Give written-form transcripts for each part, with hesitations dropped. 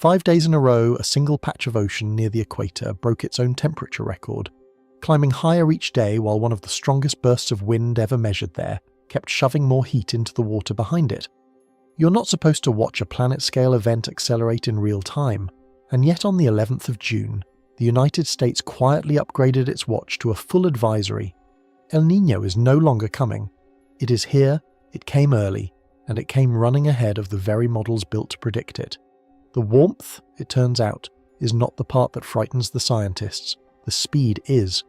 5 days in a row, a single patch of ocean near the equator broke its own temperature record, climbing higher each day while one of the strongest bursts of wind ever measured there kept shoving more heat into the water behind it. You're not supposed to watch a planet-scale event accelerate in real time, and yet on the 11th of June, the United States quietly upgraded its watch to a full advisory. El Niño is no longer coming. It is here, it came early, and it came running ahead of the very models built to predict it. The warmth, it turns out, is not the part that frightens the scientists. The speed is.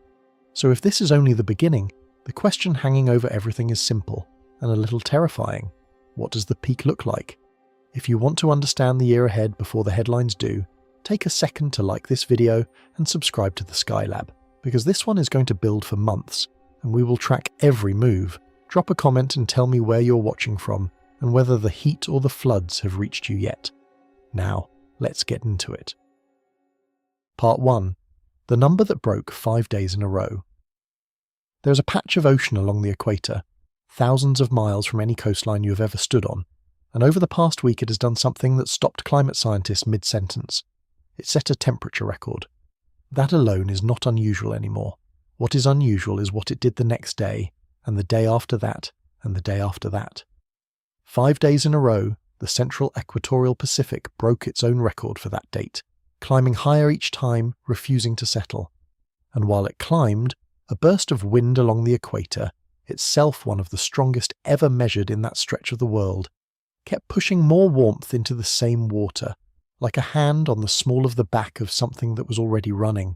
So if this is only the beginning, the question hanging over everything is simple, and a little terrifying. What does the peak look like? If you want to understand the year ahead before the headlines do, take a second to like this video and subscribe to the Sky Lab, because this one is going to build for months, and we will track every move. Drop a comment and tell me where you're watching from, and whether the heat or the floods have reached you yet. Now, let's get into it. Part 1. The number that broke 5 days in a row. There's a patch of ocean along the equator, thousands of miles from any coastline you have ever stood on, and over the past week it has done something that stopped climate scientists mid-sentence. It set a temperature record. That alone is not unusual anymore. What is unusual is what it did the next day, and the day after that, and the day after that. 5 days in a row, the central equatorial Pacific broke its own record for that date, climbing higher each time, refusing to settle. And while it climbed, a burst of wind along the equator, itself one of the strongest ever measured in that stretch of the world, kept pushing more warmth into the same water, like a hand on the small of the back of something that was already running.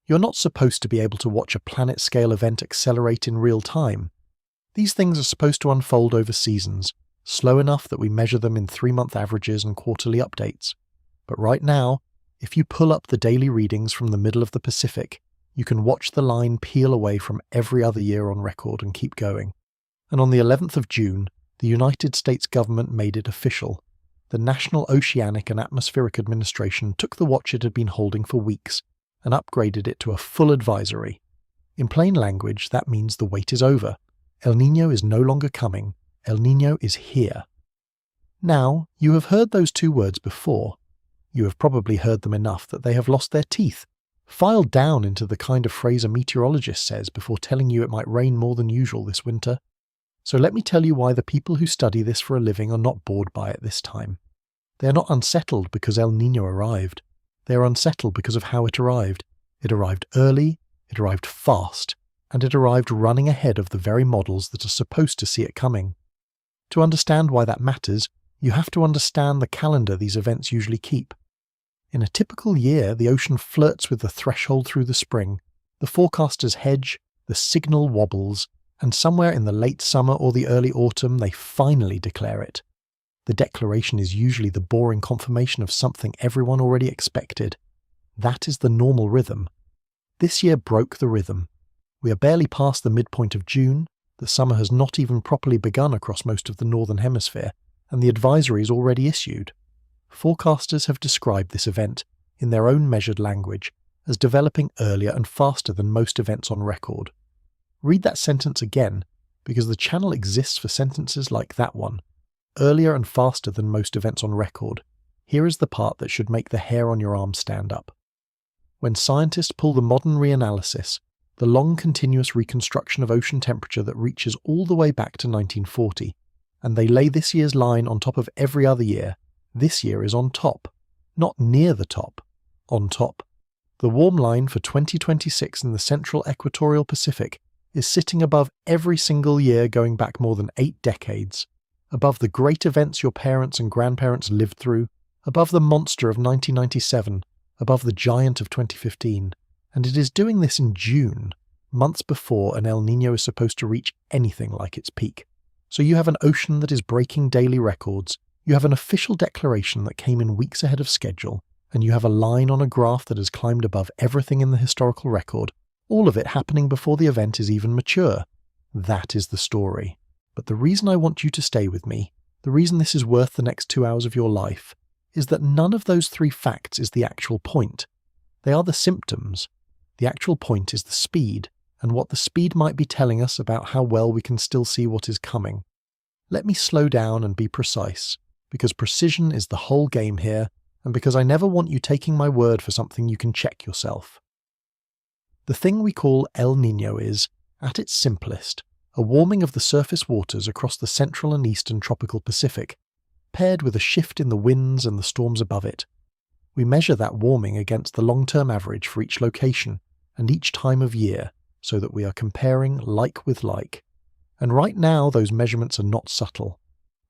You're not supposed to be able to watch a planet-scale event accelerate in real time. These things are supposed to unfold over seasons, slow enough that we measure them in 3-month averages and quarterly updates. But right now, if you pull up the daily readings from the middle of the Pacific, you can watch the line peel away from every other year on record and keep going. And on the 11th of June, the United States government made it official. The National Oceanic and Atmospheric Administration took the watch it had been holding for weeks and upgraded it to a full advisory. In plain language, that means the wait is over. El Niño is no longer coming. El Niño is here. Now, you have heard those two words before. You have probably heard them enough that they have lost their teeth, filed down into the kind of phrase a meteorologist says before telling you it might rain more than usual this winter. So let me tell you why the people who study this for a living are not bored by it this time. They are not unsettled because El Niño arrived. They are unsettled because of how it arrived. It arrived early, it arrived fast, and it arrived running ahead of the very models that are supposed to see it coming. To understand why that matters, you have to understand the calendar these events usually keep. In a typical year, the ocean flirts with the threshold through the spring, the forecasters hedge, the signal wobbles, and somewhere in the late summer or the early autumn they finally declare it. The declaration is usually the boring confirmation of something everyone already expected. That is the normal rhythm. This year broke the rhythm. We are barely past the midpoint of June, the summer has not even properly begun across most of the northern hemisphere, and the advisory is already issued. Forecasters have described this event, in their own measured language, as developing earlier and faster than most events on record. Read that sentence again, because the channel exists for sentences like that one. Earlier and faster than most events on record. Here is the part that should make the hair on your arm stand up. When scientists pull the modern reanalysis, the long continuous reconstruction of ocean temperature that reaches all the way back to 1940, and they lay this year's line on top of every other year, this year is on top. Not near the top. On top. The warm line for 2026 in the central equatorial Pacific is sitting above every single year going back more than 8 decades. Above the great events your parents and grandparents lived through, above the monster of 1997, above the giant of 2015, and it is doing this in June, months before an El Niño is supposed to reach anything like its peak. So you have an ocean that is breaking daily records, you have an official declaration that came in weeks ahead of schedule, and you have a line on a graph that has climbed above everything in the historical record, all of it happening before the event is even mature. That is the story. But the reason I want you to stay with me, the reason this is worth the next 2 hours of your life, is that none of those 3 facts is the actual point. They are the symptoms. The actual point is the speed, and what the speed might be telling us about how well we can still see what is coming. Let me slow down and be precise, because precision is the whole game here, and because I never want you taking my word for something you can check yourself. The thing we call El Niño is, at its simplest, a warming of the surface waters across the central and eastern tropical Pacific, paired with a shift in the winds and the storms above it. We measure that warming against the long-term average for each location and each time of year, so that we are comparing like with like. And right now those measurements are not subtle.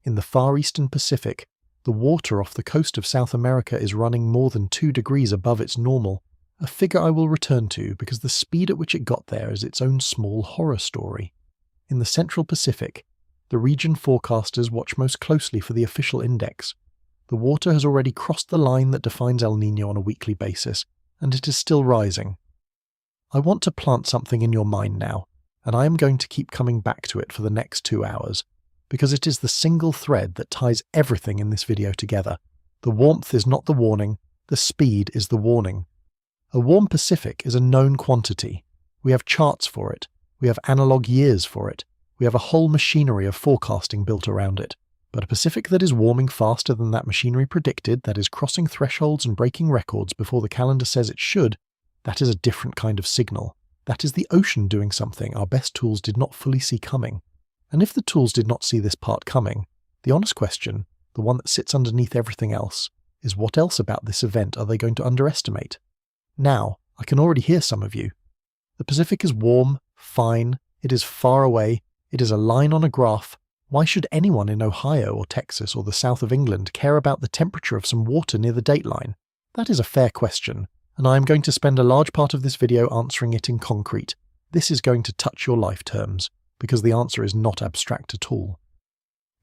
In the far eastern Pacific, the water off the coast of South America is running more than 2 degrees above its normal, a figure I will return to because the speed at which it got there is its own small horror story. In the central Pacific, the region forecasters watch most closely for the official index. The water has already crossed the line that defines El Niño on a weekly basis, and it is still rising. I want to plant something in your mind now, and I am going to keep coming back to it for the next 2 hours, because it is the single thread that ties everything in this video together. The warmth is not the warning, the speed is the warning. A warm Pacific is a known quantity. We have charts for it. We have analog years for it. We have a whole machinery of forecasting built around it. But a Pacific that is warming faster than that machinery predicted, that is crossing thresholds and breaking records before the calendar says it should, that is a different kind of signal. That is the ocean doing something our best tools did not fully see coming. And if the tools did not see this part coming, the honest question, the one that sits underneath everything else, is what else about this event are they going to underestimate? Now, I can already hear some of you. The Pacific is warm, fine, it is far away, it is a line on a graph. Why should anyone in Ohio or Texas or the south of England care about the temperature of some water near the dateline? That is a fair question, and I am going to spend a large part of this video answering it in concrete. This is going to touch your life terms, because the answer is not abstract at all.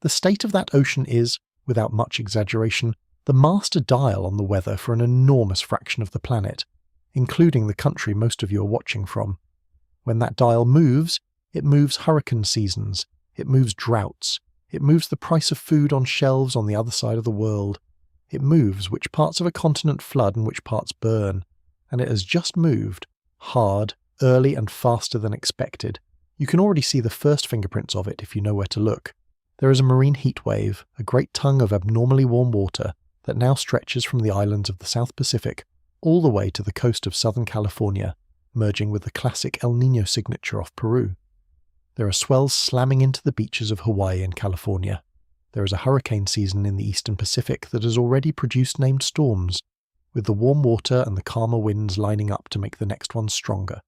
The state of that ocean is, without much exaggeration, the master dial on the weather for an enormous fraction of the planet, including the country most of you are watching from. When that dial moves, it moves hurricane seasons, it moves droughts, it moves the price of food on shelves on the other side of the world, it moves which parts of a continent flood and which parts burn, and it has just moved, hard, early and faster than expected. You can already see the first fingerprints of it if you know where to look. There is a marine heat wave, a great tongue of abnormally warm water that now stretches from the islands of the South Pacific all the way to the coast of Southern California, merging with the classic El Niño signature off Peru. There are swells slamming into the beaches of Hawaii and California. There is a hurricane season in the eastern Pacific that has already produced named storms, with the warm water and the calmer winds lining up to make the next one stronger.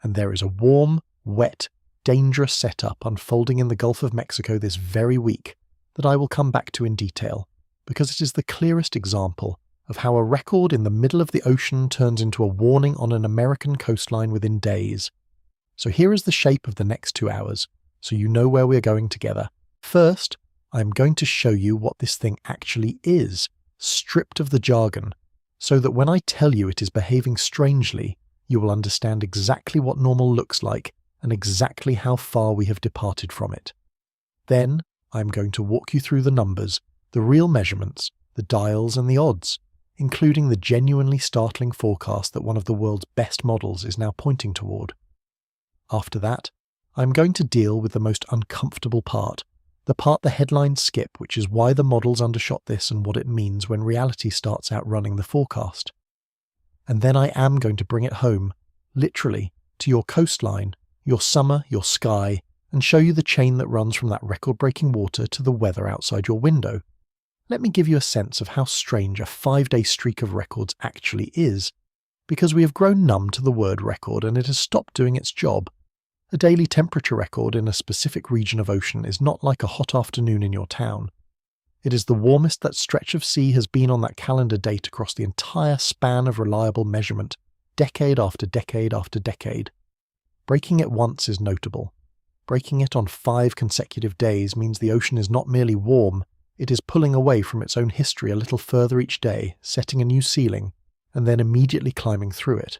And there is a warm, wet, dangerous setup unfolding in the Gulf of Mexico this very week that I will come back to in detail, because it is the clearest example of how a record in the middle of the ocean turns into a warning on an American coastline within days. So here is the shape of the next 2 hours, so you know where we are going together. First, I am going to show you what this thing actually is, stripped of the jargon, so that when I tell you it is behaving strangely, you will understand exactly what normal looks like and exactly how far we have departed from it. Then, I am going to walk you through the numbers, the real measurements, the dials and the odds, including the genuinely startling forecast that one of the world's best models is now pointing toward. After that, I am going to deal with the most uncomfortable part, the part the headlines skip, which is why the models undershot this and what it means when reality starts outrunning the forecast. And then I am going to bring it home, literally, to your coastline, your summer, your sky, and show you the chain that runs from that record-breaking water to the weather outside your window. Let me give you a sense of how strange a 5-day streak of records actually is, because we have grown numb to the word record and it has stopped doing its job. A daily temperature record in a specific region of ocean is not like a hot afternoon in your town. It is the warmest that stretch of sea has been on that calendar date across the entire span of reliable measurement, decade after decade after decade. Breaking it once is notable. Breaking it on 5 consecutive days means the ocean is not merely warm, it is pulling away from its own history a little further each day, setting a new ceiling, and then immediately climbing through it.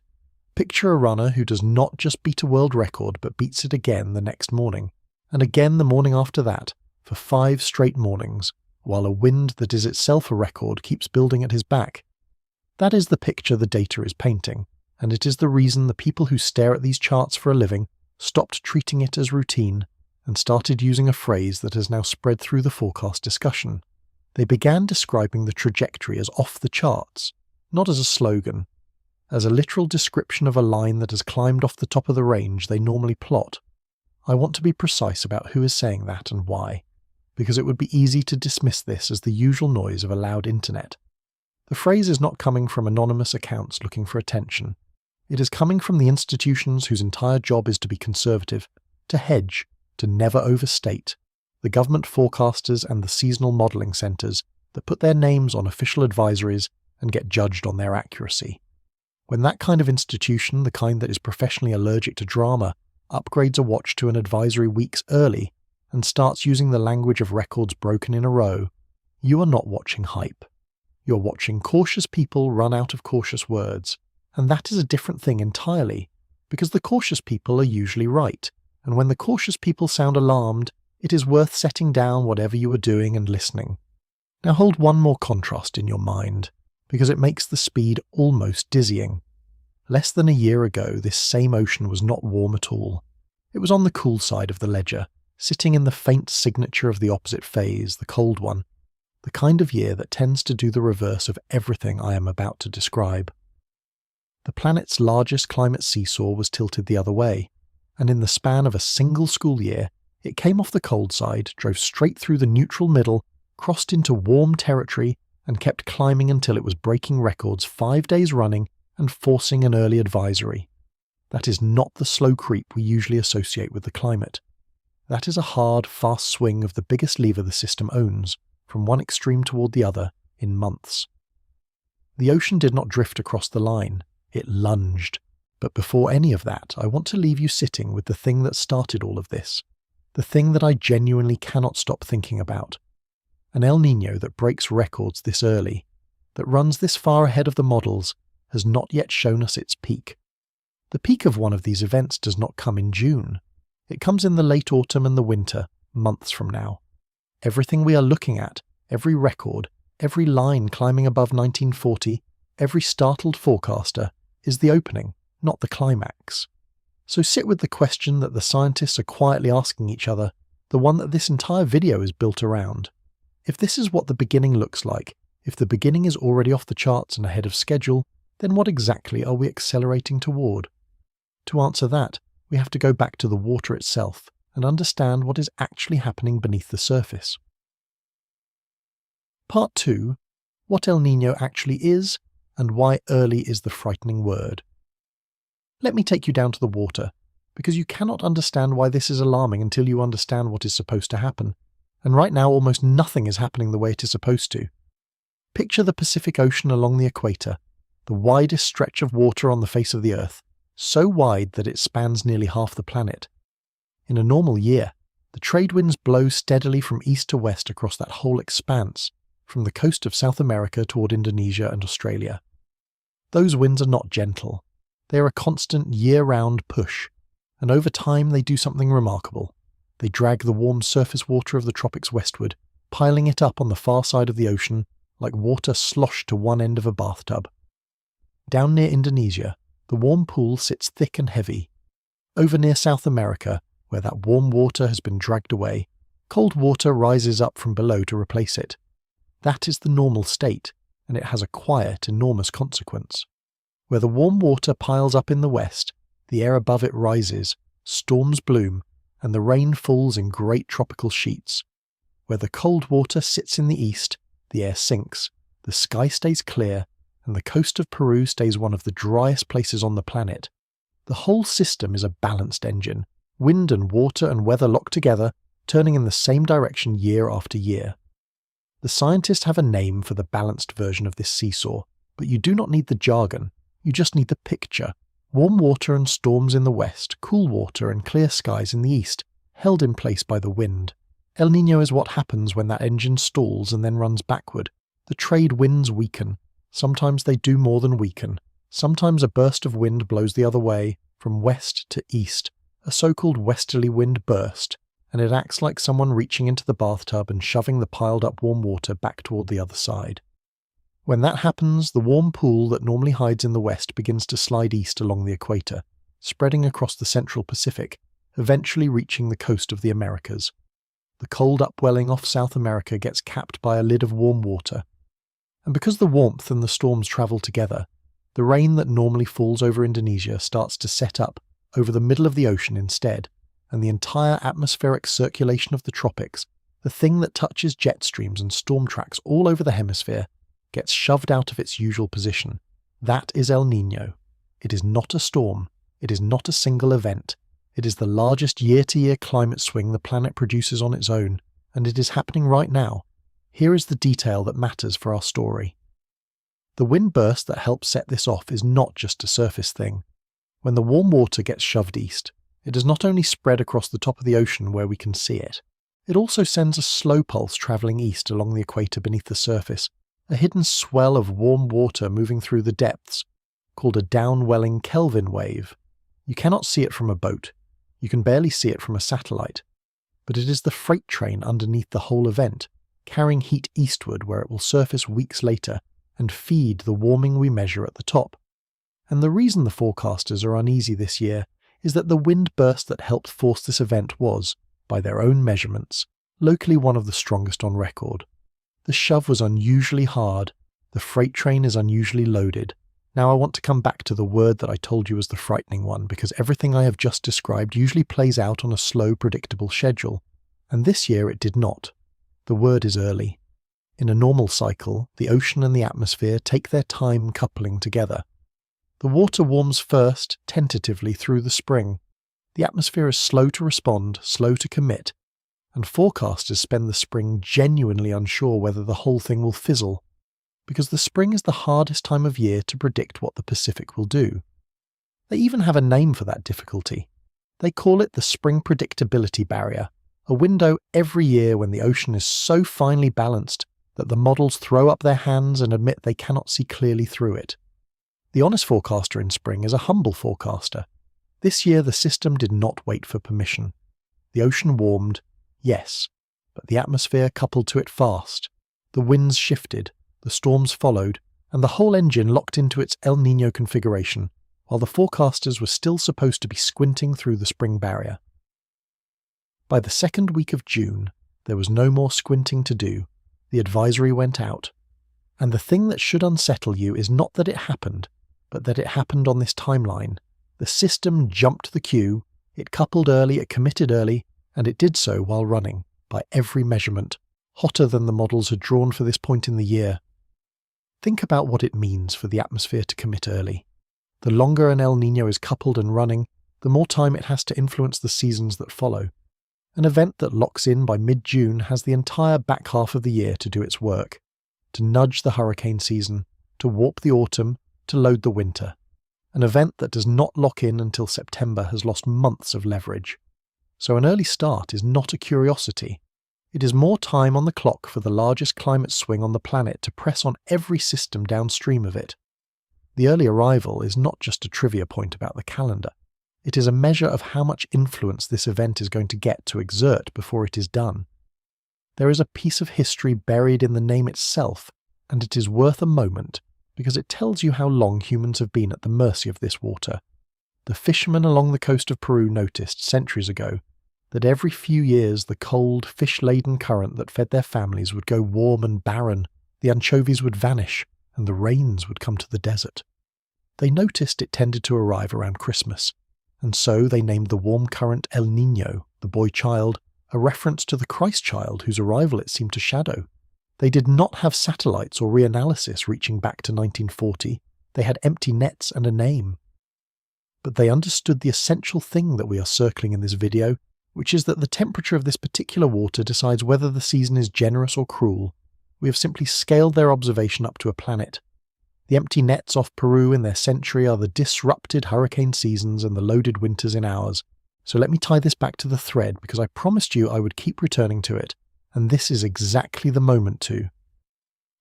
Picture a runner who does not just beat a world record but beats it again the next morning, and again the morning after that, for 5 straight mornings, while a wind that is itself a record keeps building at his back. That is the picture the data is painting, and it is the reason the people who stare at these charts for a living stopped treating it as routine and started using a phrase that has now spread through the forecast discussion. They began describing the trajectory as off the charts, not as a slogan, as a literal description of a line that has climbed off the top of the range they normally plot. I want to be precise about who is saying that and why, because it would be easy to dismiss this as the usual noise of a loud internet. The phrase is not coming from anonymous accounts looking for attention. It is coming from the institutions whose entire job is to be conservative, to hedge, to never overstate, the government forecasters and the seasonal modelling centres that put their names on official advisories and get judged on their accuracy. When that kind of institution, the kind that is professionally allergic to drama, upgrades a watch to an advisory weeks early and starts using the language of records broken in a row, you are not watching hype. You're watching cautious people run out of cautious words, and that is a different thing entirely, because the cautious people are usually right, and when the cautious people sound alarmed, it is worth setting down whatever you are doing and listening. Now hold one more contrast in your mind, because it makes the speed almost dizzying. Less than a year ago, this same ocean was not warm at all. It was on the cool side of the ledger, sitting in the faint signature of the opposite phase, the cold one, the kind of year that tends to do the reverse of everything I am about to describe. The planet's largest climate seesaw was tilted the other way, and in the span of a single school year, it came off the cold side, drove straight through the neutral middle, crossed into warm territory, and kept climbing until it was breaking records 5 days running and forcing an early advisory. That is not the slow creep we usually associate with the climate. That is a hard, fast swing of the biggest lever the system owns, from one extreme toward the other, in months. The ocean did not drift across the line, it lunged. But before any of that, I want to leave you sitting with the thing that started all of this. The thing that I genuinely cannot stop thinking about. An El Niño that breaks records this early, that runs this far ahead of the models, has not yet shown us its peak. The peak of one of these events does not come in June. It comes in the late autumn and the winter, months from now. Everything we are looking at, every record, every line climbing above 1940, every startled forecaster, is the opening, not the climax. So sit with the question that the scientists are quietly asking each other, the one that this entire video is built around. If this is what the beginning looks like, if the beginning is already off the charts and ahead of schedule, then what exactly are we accelerating toward? To answer that, we have to go back to the water itself and understand what is actually happening beneath the surface. Part 2. What El Niño actually is, and why early is the frightening word. Let me take you down to the water, because you cannot understand why this is alarming until you understand what is supposed to happen, and right now almost nothing is happening the way it is supposed to. Picture the Pacific Ocean along the equator, the widest stretch of water on the face of the Earth, so wide that it spans nearly half the planet. In a normal year, the trade winds blow steadily from east to west across that whole expanse, from the coast of South America toward Indonesia and Australia. Those winds are not gentle. They are a constant year-round push, and over time they do something remarkable. They drag the warm surface water of the tropics westward, piling it up on the far side of the ocean like water sloshed to one end of a bathtub. Down near Indonesia, the warm pool sits thick and heavy. Over near South America, where that warm water has been dragged away, cold water rises up from below to replace it. That is the normal state, and it has a quiet, enormous consequence. Where the warm water piles up in the west, the air above it rises, storms bloom, and the rain falls in great tropical sheets. Where the cold water sits in the east, the air sinks, the sky stays clear, and the coast of Peru stays one of the driest places on the planet. The whole system is a balanced engine, wind and water and weather locked together, turning in the same direction year after year. The scientists have a name for the balanced version of this seesaw, but you do not need the jargon. You just need the picture. Warm water and storms in the west, cool water and clear skies in the east, held in place by the wind. El Niño is what happens when that engine stalls and then runs backward. The trade winds weaken. Sometimes they do more than weaken. Sometimes a burst of wind blows the other way, from west to east, a so-called westerly wind burst, and it acts like someone reaching into the bathtub and shoving the piled-up warm water back toward the other side. When that happens, the warm pool that normally hides in the west begins to slide east along the equator, spreading across the central Pacific, eventually reaching the coast of the Americas. the cold upwelling off South America gets capped by a lid of warm water. And because the warmth and the storms travel together, the rain that normally falls over Indonesia starts to set up over the middle of the ocean instead, and the entire atmospheric circulation of the tropics, the thing that touches jet streams and storm tracks all over the hemisphere, gets shoved out of its usual position. That is El Niño. It is not a storm. It is not a single event. It is the largest year-to-year climate swing the planet produces on its own, and it is happening right now. Here is the detail that matters for our story. The wind burst that helps set this off is not just a surface thing. When the warm water gets shoved east, it does not only spread across the top of the ocean where we can see it, it also sends a slow pulse travelling east along the equator beneath the surface, a hidden swell of warm water moving through the depths, called a downwelling Kelvin wave. You cannot see it from a boat. You can barely see it from a satellite. But it is the freight train underneath the whole event, carrying heat eastward where it will surface weeks later and feed the warming we measure at the top. And the reason the forecasters are uneasy this year is that the wind burst that helped force this event was, by their own measurements, locally one of the strongest on record. The shove was unusually hard, the freight train is unusually loaded. Now I want to come back to the word that I told you was the frightening one, because everything I have just described usually plays out on a slow, predictable schedule, and this year it did not. The word is early. In a normal cycle, the ocean and the atmosphere take their time coupling together. The water warms first, tentatively, through the spring. The atmosphere is slow to respond, slow to commit, and forecasters spend the spring genuinely unsure whether the whole thing will fizzle, because the spring is the hardest time of year to predict what the Pacific will do. They even have a name for that difficulty. They call it the spring predictability barrier, a window every year when the ocean is so finely balanced that the models throw up their hands and admit they cannot see clearly through it. The honest forecaster in spring is a humble forecaster. This year the system did not wait for permission. The ocean warmed, yes, but the atmosphere coupled to it fast. The winds shifted, the storms followed, and the whole engine locked into its El Niño configuration, while the forecasters were still supposed to be squinting through the spring barrier. By the second week of June, there was no more squinting to do. The advisory went out. And the thing that should unsettle you is not that it happened, but that it happened on this timeline. The system jumped the queue, it coupled early, it committed early, and it did so while running, by every measurement, hotter than the models had drawn for this point in the year. Think about what it means for the atmosphere to commit early. The longer an El Niño is coupled and running, the more time it has to influence the seasons that follow. An event that locks in by mid-June has the entire back half of the year to do its work, to nudge the hurricane season, to warp the autumn, to load the winter. An event that does not lock in until September has lost months of leverage. So an early start is not a curiosity. It is more time on the clock for the largest climate swing on the planet to press on every system downstream of it. The early arrival is not just a trivia point about the calendar. It is a measure of how much influence this event is going to get to exert before it is done. There is a piece of history buried in the name itself, and it is worth a moment because it tells you how long humans have been at the mercy of this water. The fishermen along the coast of Peru noticed centuries ago that every few years the cold, fish-laden current that fed their families would go warm and barren, the anchovies would vanish, and the rains would come to the desert. They noticed it tended to arrive around Christmas, and so they named the warm current El Niño, the boy-child, a reference to the Christ-child whose arrival it seemed to shadow. They did not have satellites or reanalysis reaching back to 1940. They had empty nets and a name. But they understood the essential thing that we are circling in this video, which is that the temperature of this particular water decides whether the season is generous or cruel. We have simply scaled their observation up to a planet. The empty nets off Peru in their century are the disrupted hurricane seasons and the loaded winters in ours. So let me tie this back to the thread because I promised you I would keep returning to it, and this is exactly the moment to.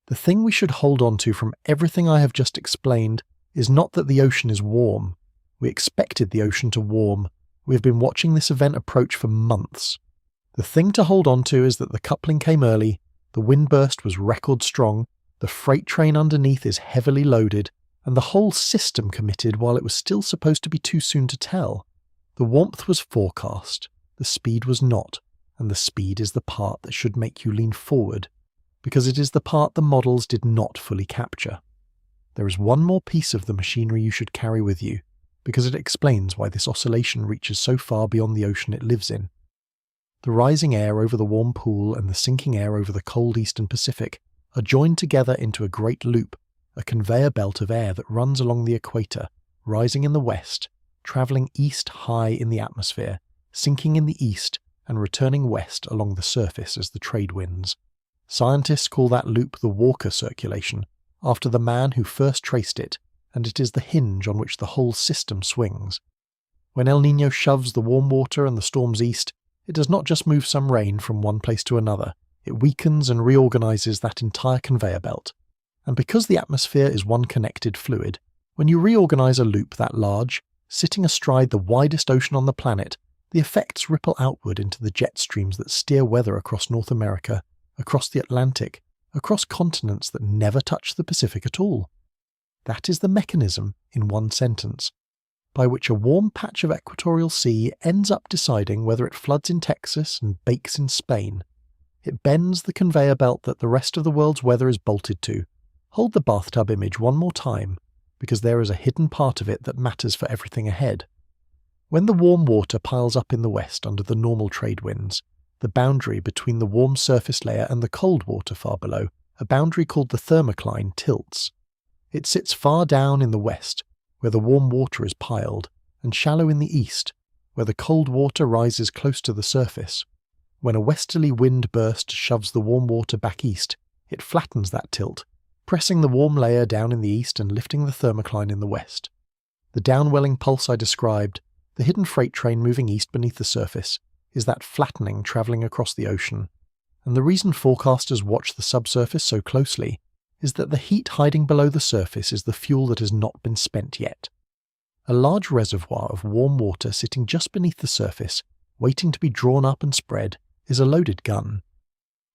The thing we should hold on to from everything I have just explained is not that the ocean is warm. We expected the ocean to warm. We have been watching this event approach for months. The thing to hold on to is that the coupling came early, the wind burst was record strong, the freight train underneath is heavily loaded, and the whole system committed while it was still supposed to be too soon to tell. The warmth was forecast, the speed was not, and the speed is the part that should make you lean forward, because it is the part the models did not fully capture. There is one more piece of the machinery you should carry with you, because it explains why this oscillation reaches so far beyond the ocean it lives in. The rising air over the warm pool and the sinking air over the cold eastern Pacific are joined together into a great loop, a conveyor belt of air that runs along the equator, rising in the west, travelling east high in the atmosphere, sinking in the east, and returning west along the surface as the trade winds. Scientists call that loop the Walker circulation, after the man who first traced it, and it is the hinge on which the whole system swings. When El Niño shoves the warm water and the storms east, it does not just move some rain from one place to another, it weakens and reorganises that entire conveyor belt. And because the atmosphere is one connected fluid, when you reorganise a loop that large, sitting astride the widest ocean on the planet, the effects ripple outward into the jet streams that steer weather across North America, across the Atlantic, across continents that never touch the Pacific at all. That is the mechanism, in one sentence, by which a warm patch of equatorial sea ends up deciding whether it floods in Texas and bakes in Spain. It bends the conveyor belt that the rest of the world's weather is bolted to. Hold the bathtub image one more time, because there is a hidden part of it that matters for everything ahead. When the warm water piles up in the west under the normal trade winds, the boundary between the warm surface layer and the cold water far below, a boundary called the thermocline, tilts. It sits far down in the west, where the warm water is piled, and shallow in the east, where the cold water rises close to the surface. When a westerly wind burst shoves the warm water back east, it flattens that tilt, pressing the warm layer down in the east and lifting the thermocline in the west. The downwelling pulse I described, the hidden freight train moving east beneath the surface, is that flattening travelling across the ocean. And the reason forecasters watch the subsurface so closely is that the heat hiding below the surface is the fuel that has not been spent yet. A large reservoir of warm water sitting just beneath the surface, waiting to be drawn up and spread, is a loaded gun.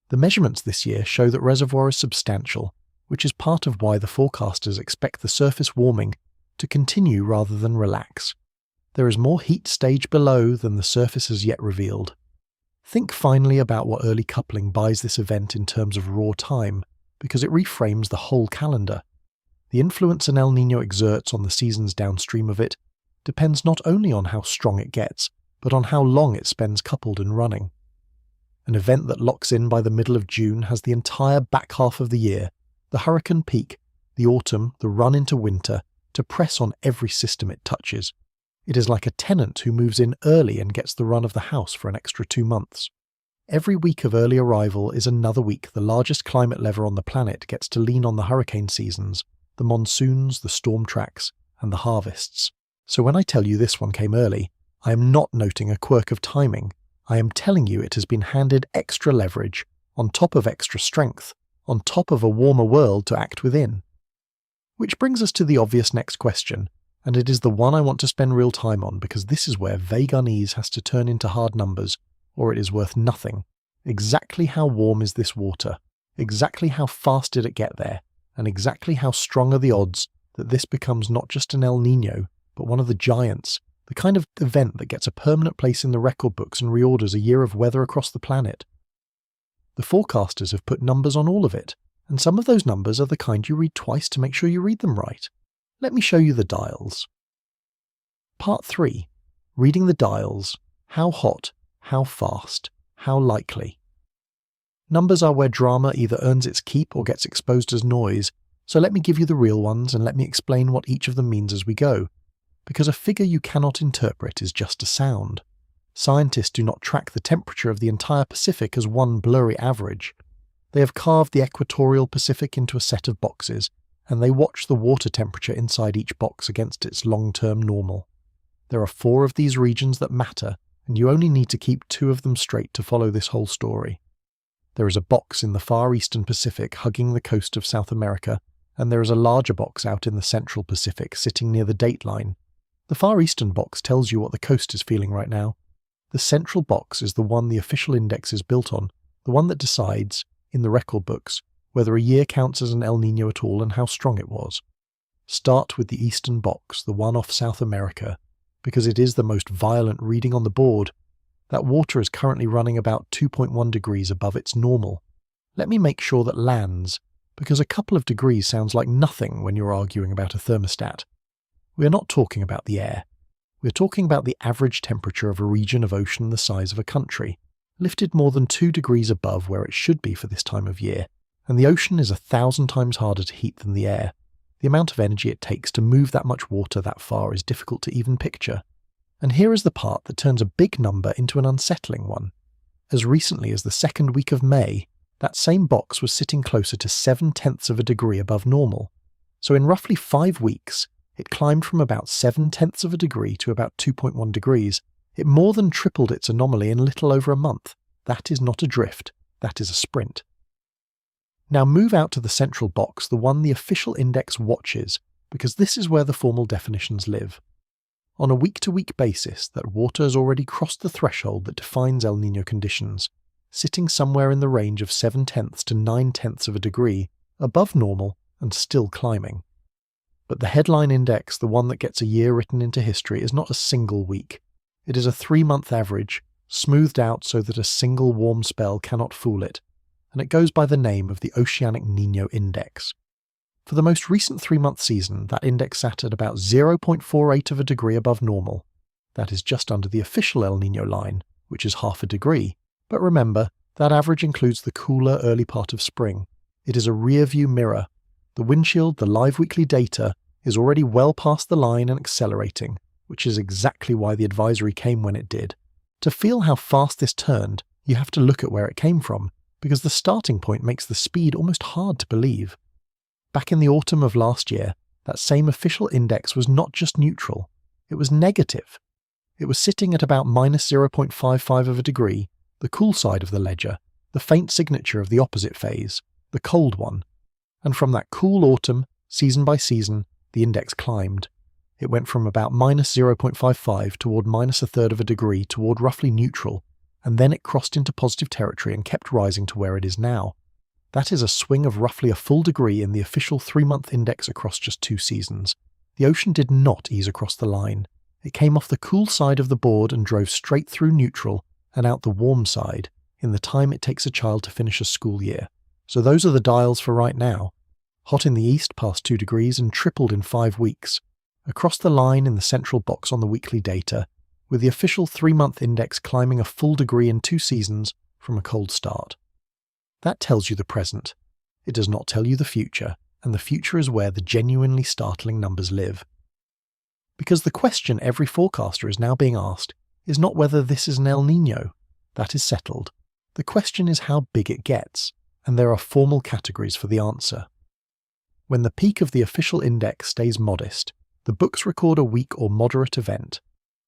The measurements this year show that reservoir is substantial, which is part of why the forecasters expect the surface warming to continue rather than relax. There is more heat stage below than the surface has yet revealed. Think finally about what early coupling buys this event in terms of raw time, because it reframes the whole calendar. The influence an El Niño exerts on the seasons downstream of it depends not only on how strong it gets, but on how long it spends coupled and running. An event that locks in by the middle of June has the entire back half of the year, the hurricane peak, the autumn, the run into winter, to press on every system it touches. It is like a tenant who moves in early and gets the run of the house for an extra 2 months. Every week of early arrival is another week the largest climate lever on the planet gets to lean on the hurricane seasons, the monsoons, the storm tracks, and the harvests. So when I tell you this one came early, I am not noting a quirk of timing. I am telling you it has been handed extra leverage, on top of extra strength, on top of a warmer world to act within. Which brings us to the obvious next question, and it is the one I want to spend real time on because this is where vague unease has to turn into hard numbers, or it is worth nothing. Exactly how warm is this water? Exactly how fast did it get there? And exactly how strong are the odds that this becomes not just an El Niño, but one of the giants, the kind of event that gets a permanent place in the record books and reorders a year of weather across the planet? The forecasters have put numbers on all of it, and some of those numbers are the kind you read twice to make sure you read them right. Let me show you the dials. Part 3. Reading the dials. How hot, how fast, how likely. Numbers are where drama either earns its keep or gets exposed as noise, so let me give you the real ones and let me explain what each of them means as we go. Because a figure you cannot interpret is just a sound. Scientists do not track the temperature of the entire Pacific as one blurry average. They have carved the equatorial Pacific into a set of boxes, and they watch the water temperature inside each box against its long-term normal. There are 4 of these regions that matter, and you only need to keep 2 of them straight to follow this whole story. There is a box in the far eastern Pacific hugging the coast of South America, and there is a larger box out in the central Pacific sitting near the dateline. The far eastern box tells you what the coast is feeling right now. The central box is the one the official index is built on, the one that decides, in the record books, whether a year counts as an El Niño at all and how strong it was. Start with the eastern box, the one off South America, because it is the most violent reading on the board, That water is currently running about 2.1 degrees above its normal. Let me make sure that lands, because a couple of degrees sounds like nothing when you're arguing about a thermostat. We're not talking about the air. We're talking about the average temperature of a region of ocean the size of a country, lifted more than 2 degrees above where it should be for this time of year, and the ocean is 1,000 times harder to heat than the air. The amount of energy it takes to move that much water that far is difficult to even picture. And here is the part that turns a big number into an unsettling one. As recently as the second week of May, that same box was sitting closer to 7/10 of a degree above normal. So in roughly 5 weeks, it climbed from about 7/10 of a degree to about 2.1 degrees. It more than tripled its anomaly in little over a month. That is not a drift, that is a sprint. Now move out to the central box, the one the official index watches, because this is where the formal definitions live. On a week-to-week basis, that water has already crossed the threshold that defines El Niño conditions, sitting somewhere in the range of 7/10 to 9/10 of a degree, above normal and still climbing. But the headline index, the one that gets a year written into history, is not a single week. It is a 3-month average, smoothed out so that a single warm spell cannot fool it, and it goes by the name of the Oceanic Niño Index. For the most recent 3-month season, that index sat at about 0.48 of a degree above normal. That is just under the official El Niño line, which is half a degree. But remember, that average includes the cooler early part of spring. It is a rear-view mirror. The windshield, the live weekly data, is already well past the line and accelerating, which is exactly why the advisory came when it did. To feel how fast this turned, you have to look at where it came from, because the starting point makes the speed almost hard to believe. Back in the autumn of last year, that same official index was not just neutral, it was negative. It was sitting at about minus 0.55 of a degree, the cool side of the ledger, the faint signature of the opposite phase, the cold one. And from that cool autumn, season by season, the index climbed. It went from about minus 0.55 toward minus 1/3 of a degree toward roughly neutral, and then it crossed into positive territory and kept rising to where it is now. That is a swing of roughly a full degree in the official 3-month index across just 2 seasons. The ocean did not ease across the line. It came off the cool side of the board and drove straight through neutral and out the warm side in the time it takes a child to finish a school year. So those are the dials for right now. Hot in the east past 2 degrees and tripled in 5 weeks. Across the line in the central box on the weekly data, with the official 3-month index climbing a full degree in 2 seasons from a cold start. That tells you the present. It does not tell you the future, and the future is where the genuinely startling numbers live. Because the question every forecaster is now being asked is not whether this is an El Niño. That is settled. The question is how big it gets, and there are formal categories for the answer. When the peak of the official index stays modest, the books record a weak or moderate event.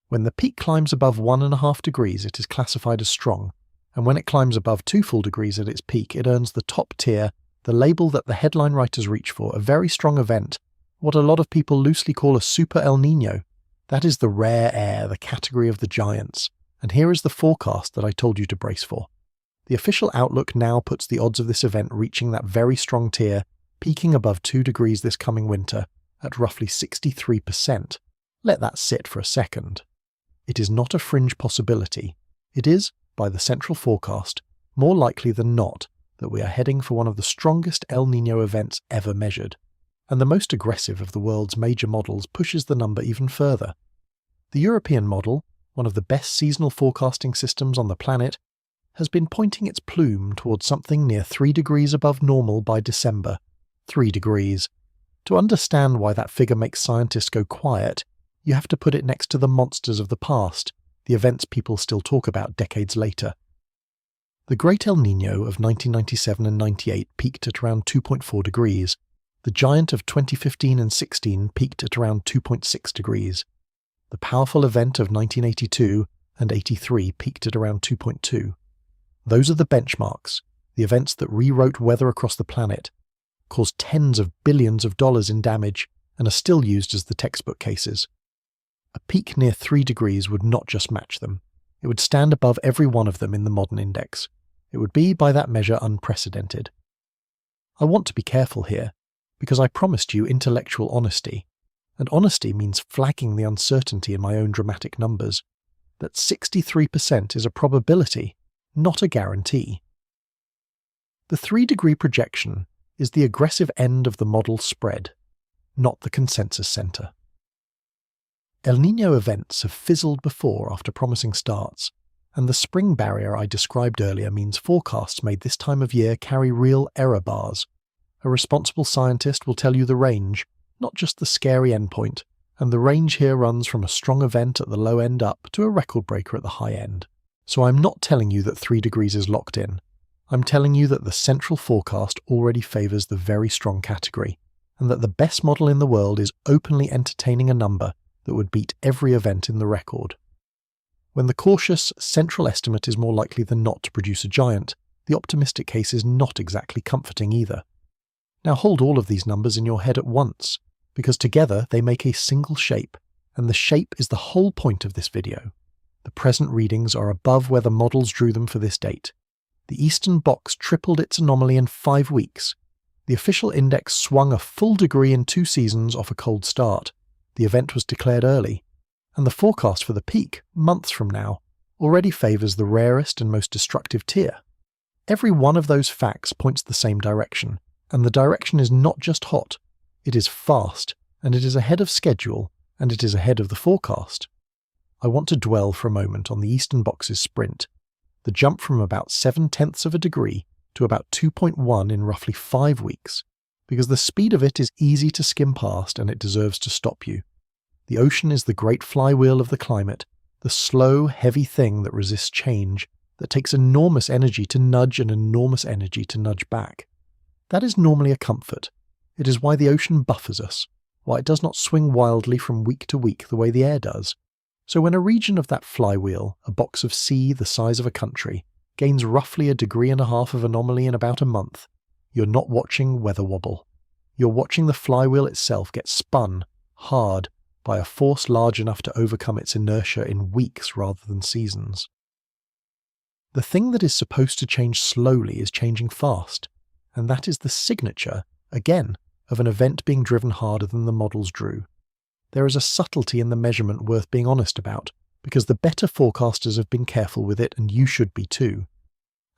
When the peak climbs above 1.5 degrees, it is classified as strong, and when it climbs above 2 full degrees at its peak, it earns the top tier, the label that the headline writers reach for, a very strong event, what a lot of people loosely call a super El Niño. That is the rare air, the category of the giants, and here is the forecast that I told you to brace for. The official outlook now puts the odds of this event reaching that very strong tier, peaking above 2 degrees this coming winter, at roughly 63%. Let that sit for a second. It is not a fringe possibility. It is, by the central forecast, more likely than not that we are heading for one of the strongest El Niño events ever measured, and the most aggressive of the world's major models pushes the number even further. The European model, one of the best seasonal forecasting systems on the planet, has been pointing its plume towards something near 3 degrees above normal by December. 3 degrees. To understand why that figure makes scientists go quiet, you have to put it next to the monsters of the past, the events people still talk about decades later. The Great El Niño of 1997 and 98 peaked at around 2.4 degrees. The giant of 2015 and 16 peaked at around 2.6 degrees. The powerful event of 1982 and 83 peaked at around 2.2. Those are the benchmarks, the events that rewrote weather across the planet, caused tens of billions of dollars in damage, and are still used as the textbook cases. A peak near 3 degrees would not just match them. It would stand above every one of them in the modern index. It would be, by that measure, unprecedented. I want to be careful here, because I promised you intellectual honesty, and honesty means flagging the uncertainty in my own dramatic numbers. that 63% is a probability, not a guarantee. The 3-degree projection is the aggressive end of the model's spread, not the consensus center. El Niño events have fizzled before after promising starts, and the spring barrier I described earlier means forecasts made this time of year carry real error bars. A responsible scientist will tell you the range, not just the scary endpoint, and the range here runs from a strong event at the low end up to a record breaker at the high end. So I'm not telling you that 3 degrees is locked in. I'm telling you that the central forecast already favours the very strong category, and that the best model in the world is openly entertaining a number that would beat every event in the record. When the cautious central estimate is more likely than not to produce a giant, the optimistic case is not exactly comforting either. Now hold all of these numbers in your head at once, because together they make a single shape, and the shape is the whole point of this video. The present readings are above where the models drew them for this date. The eastern box tripled its anomaly in 5 weeks. The official index swung a full degree in 2 seasons off a cold start. The event was declared early, and the forecast for the peak, months from now, already favours the rarest and most destructive tier. Every one of those facts points the same direction, and the direction is not just hot, it is fast, and it is ahead of schedule, and it is ahead of the forecast. I want to dwell for a moment on the eastern box's sprint, the jump from about 7/10 of a degree to about 2.1 in roughly 5 weeks, because the speed of it is easy to skim past and it deserves to stop you. The ocean is the great flywheel of the climate, the slow, heavy thing that resists change, that takes enormous energy to nudge and enormous energy to nudge back. That is normally a comfort. It is why the ocean buffers us, why it does not swing wildly from week to week the way the air does. So when a region of that flywheel, a box of sea the size of a country, gains roughly 1.5 degrees of anomaly in about a month, you're not watching weather wobble. You're watching the flywheel itself get spun, hard, by a force large enough to overcome its inertia in weeks rather than seasons. The thing that is supposed to change slowly is changing fast, and that is the signature, again, of an event being driven harder than the models drew. There is a subtlety in the measurement worth being honest about, because the better forecasters have been careful with it, and you should be too.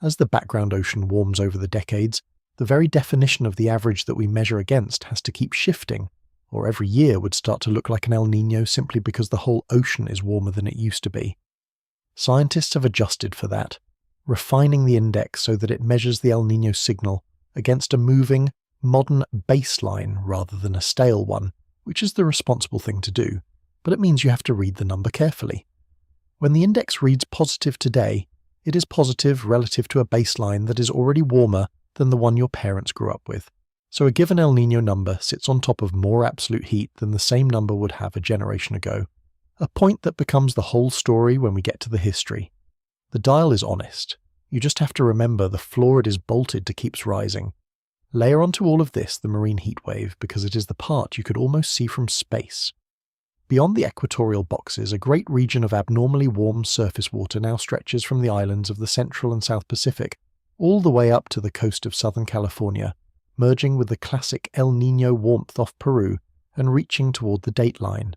As the background ocean warms over the decades, the very definition of the average that we measure against has to keep shifting, or every year would start to look like an El Niño simply because the whole ocean is warmer than it used to be. Scientists have adjusted for that, refining the index so that it measures the El Niño signal against a moving, modern baseline rather than a stale one, which is the responsible thing to do, but it means you have to read the number carefully. When the index reads positive today, it is positive relative to a baseline that is already warmer than the one your parents grew up with. So a given El Niño number sits on top of more absolute heat than the same number would have a generation ago, a point that becomes the whole story when we get to the history. The dial is honest. You just have to remember the floor it is bolted to keeps rising. Layer onto all of this the marine heat wave because it is the part you could almost see from space. Beyond the equatorial boxes, a great region of abnormally warm surface water now stretches from the islands of the Central and South Pacific all the way up to the coast of Southern California, merging with the classic El Niño warmth off Peru and reaching toward the dateline.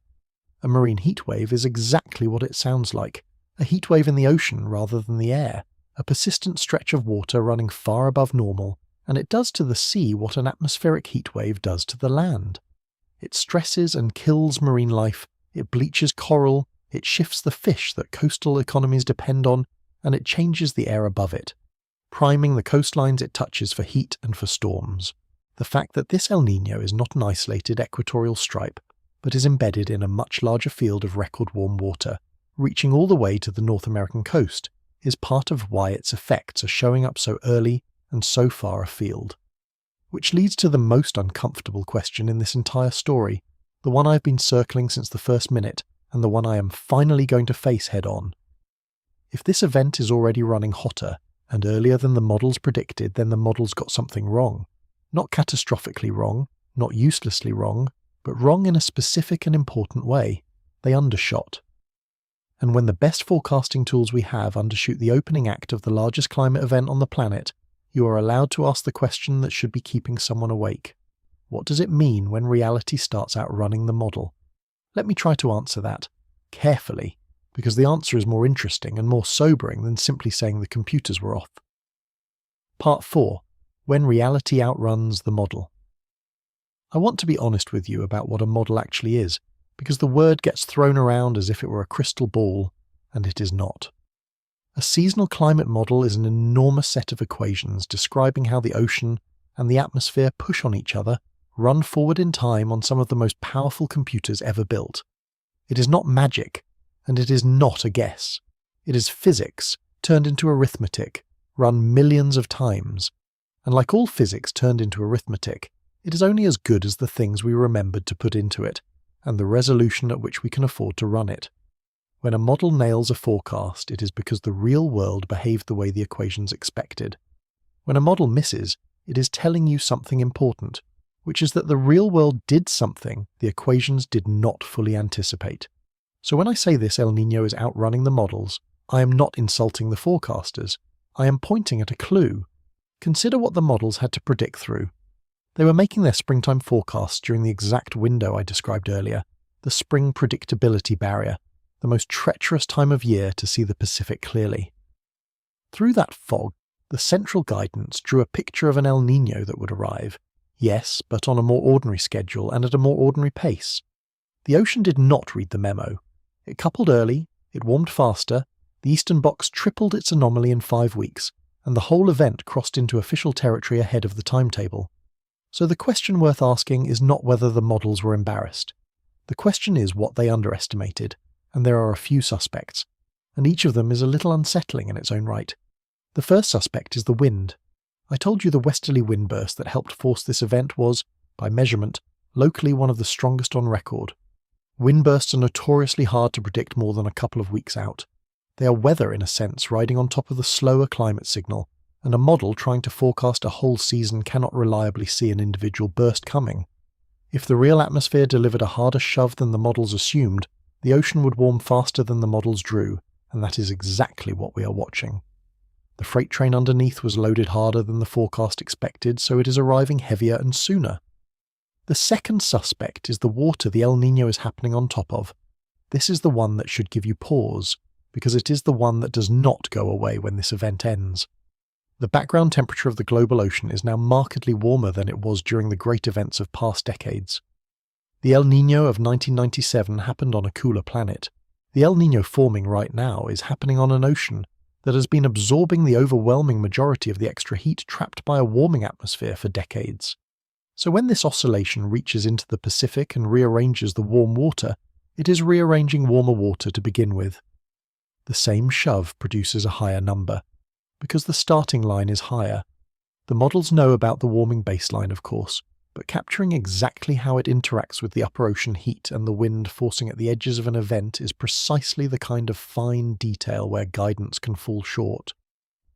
A marine heat wave is exactly what it sounds like, a heat wave in the ocean rather than the air, a persistent stretch of water running far above normal, and it does to the sea what an atmospheric heat wave does to the land. It stresses and kills marine life, it bleaches coral, it shifts the fish that coastal economies depend on, and it changes the air above it, priming the coastlines it touches for heat and for storms. The fact that this El Niño is not an isolated equatorial stripe, but is embedded in a much larger field of record warm water, reaching all the way to the North American coast, is part of why its effects are showing up so early and so far afield. Which leads to the most uncomfortable question in this entire story, the one I've been circling since the first minute, and the one I am finally going to face head on. If this event is already running hotter and earlier than the models predicted, then the models got something wrong. Not catastrophically wrong, not uselessly wrong, but wrong in a specific and important way. They undershot. And when the best forecasting tools we have undershoot the opening act of the largest climate event on the planet, you are allowed to ask the question that should be keeping someone awake. What does it mean when reality starts outrunning the model? Let me try to answer that, carefully, because the answer is more interesting and more sobering than simply saying the computers were off. Part 4. When reality outruns the model. I want to be honest with you about what a model actually is, because the word gets thrown around as if it were a crystal ball, and it is not. A seasonal climate model is an enormous set of equations describing how the ocean and the atmosphere push on each other, run forward in time on some of the most powerful computers ever built. It is not magic, and it is not a guess. It is physics turned into arithmetic, run millions of times. And like all physics turned into arithmetic, it is only as good as the things we remembered to put into it, and the resolution at which we can afford to run it. When a model nails a forecast, it is because the real world behaved the way the equations expected. When a model misses, it is telling you something important, which is that the real world did something the equations did not fully anticipate. So when I say this El Niño is outrunning the models, I am not insulting the forecasters. I am pointing at a clue. Consider what the models had to predict through. They were making their springtime forecasts during the exact window I described earlier, the spring predictability barrier, the most treacherous time of year to see the Pacific clearly. Through that fog, the central guidance drew a picture of an El Niño that would arrive, yes, but on a more ordinary schedule and at a more ordinary pace. The ocean did not read the memo. It coupled early, it warmed faster, the eastern box tripled its anomaly in 5 weeks, and the whole event crossed into official territory ahead of the timetable. So the question worth asking is not whether the models were embarrassed. The question is what they underestimated, and there are a few suspects, and each of them is a little unsettling in its own right. The first suspect is the wind. I told you the westerly wind burst that helped force this event was, by measurement, locally one of the strongest on record. Wind bursts are notoriously hard to predict more than a couple of weeks out. They are weather, in a sense, riding on top of the slower climate signal, and a model trying to forecast a whole season cannot reliably see an individual burst coming. If the real atmosphere delivered a harder shove than the models assumed, the ocean would warm faster than the models drew, and that is exactly what we are watching. The freight train underneath was loaded harder than the forecast expected, so it is arriving heavier and sooner. The second suspect is the water the El Niño is happening on top of. This is the one that should give you pause, because it is the one that does not go away when this event ends. The background temperature of the global ocean is now markedly warmer than it was during the great events of past decades. The El Niño of 1997 happened on a cooler planet. The El Niño forming right now is happening on an ocean that has been absorbing the overwhelming majority of the extra heat trapped by a warming atmosphere for decades. So when this oscillation reaches into the Pacific and rearranges the warm water, it is rearranging warmer water to begin with. The same shove produces a higher number, because the starting line is higher. The models know about the warming baseline, of course, but capturing exactly how it interacts with the upper ocean heat and the wind forcing at the edges of an event is precisely the kind of fine detail where guidance can fall short.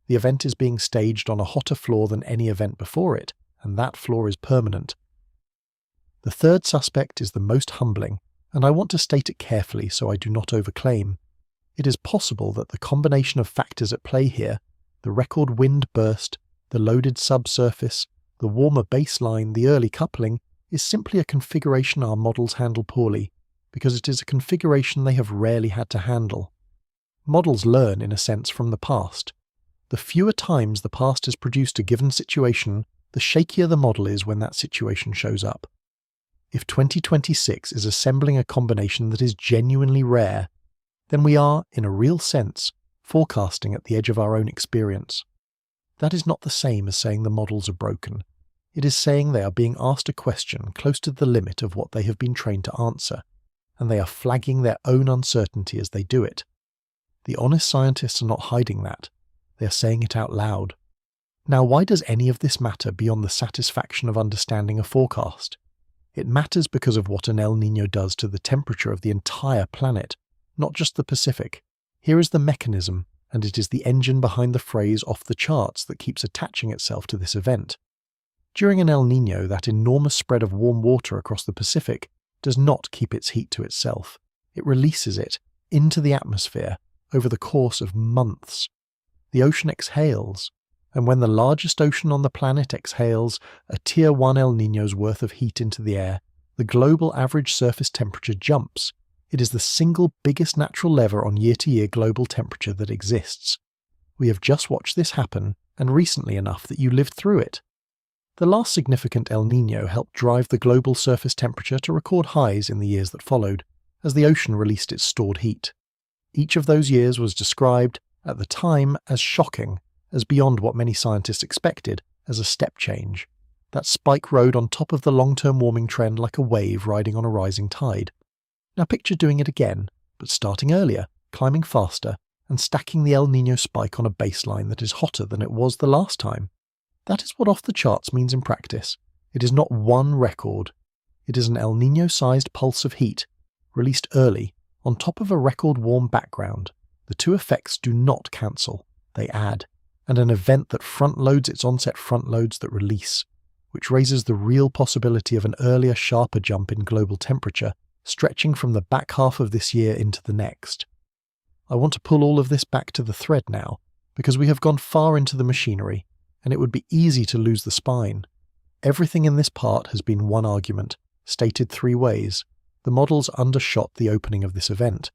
The event is being staged on a hotter floor than any event before it, and that floor is permanent. The third suspect is the most humbling, and I want to state it carefully so I do not overclaim. It is possible that the combination of factors at play here, the record wind burst, the loaded subsurface, the warmer baseline, the early coupling, is simply a configuration our models handle poorly, because it is a configuration they have rarely had to handle. Models learn, in a sense, from the past. The fewer times the past has produced a given situation, the shakier the model is when that situation shows up. If 2026 is assembling a combination that is genuinely rare, then we are, in a real sense, forecasting at the edge of our own experience. That is not the same as saying the models are broken. It is saying they are being asked a question close to the limit of what they have been trained to answer, and they are flagging their own uncertainty as they do it. The honest scientists are not hiding that. They are saying it out loud. Now, why does any of this matter beyond the satisfaction of understanding a forecast? It matters because of what an El Niño does to the temperature of the entire planet, not just the Pacific. Here is the mechanism, and it is the engine behind the phrase off the charts that keeps attaching itself to this event. During an El Niño, that enormous spread of warm water across the Pacific does not keep its heat to itself. It releases it into the atmosphere over the course of months. The ocean exhales, and when the largest ocean on the planet exhales a Tier 1 El Niño's worth of heat into the air, the global average surface temperature jumps, It is the single biggest natural lever on year-to-year global temperature that exists. We have just watched this happen, and recently enough that you lived through it. The last significant El Niño helped drive the global surface temperature to record highs in the years that followed, as the ocean released its stored heat. Each of those years was described, at the time, as shocking, as beyond what many scientists expected, as a step change. That spike rode on top of the long-term warming trend like a wave riding on a rising tide. Now picture doing it again, but starting earlier, climbing faster, and stacking the El Niño spike on a baseline that is hotter than it was the last time. That is what off the charts means in practice. It is not one record. It is an El Niño-sized pulse of heat, released early, on top of a record-warm background. The two effects do not cancel, they add, and an event that front-loads its onset front-loads that release, which raises the real possibility of an earlier, sharper jump in global temperature, stretching from the back half of this year into the next. I want to pull all of this back to the thread now, because we have gone far into the machinery, and it would be easy to lose the spine. Everything in this part has been one argument, stated three ways. The models undershot the opening of this event.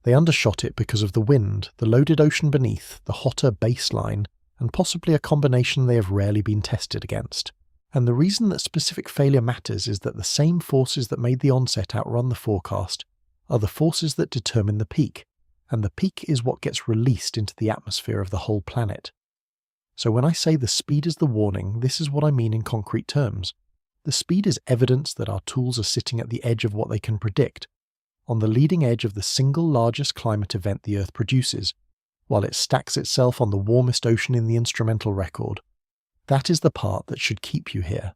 They undershot it because of the wind, the loaded ocean beneath, the hotter baseline, and possibly a combination they have rarely been tested against. And the reason that specific failure matters is that the same forces that made the onset outrun the forecast are the forces that determine the peak, and the peak is what gets released into the atmosphere of the whole planet. So when I say the speed is the warning, this is what I mean in concrete terms. The speed is evidence that our tools are sitting at the edge of what they can predict, on the leading edge of the single largest climate event the Earth produces, while it stacks itself on the warmest ocean in the instrumental record. That is the part that should keep you here.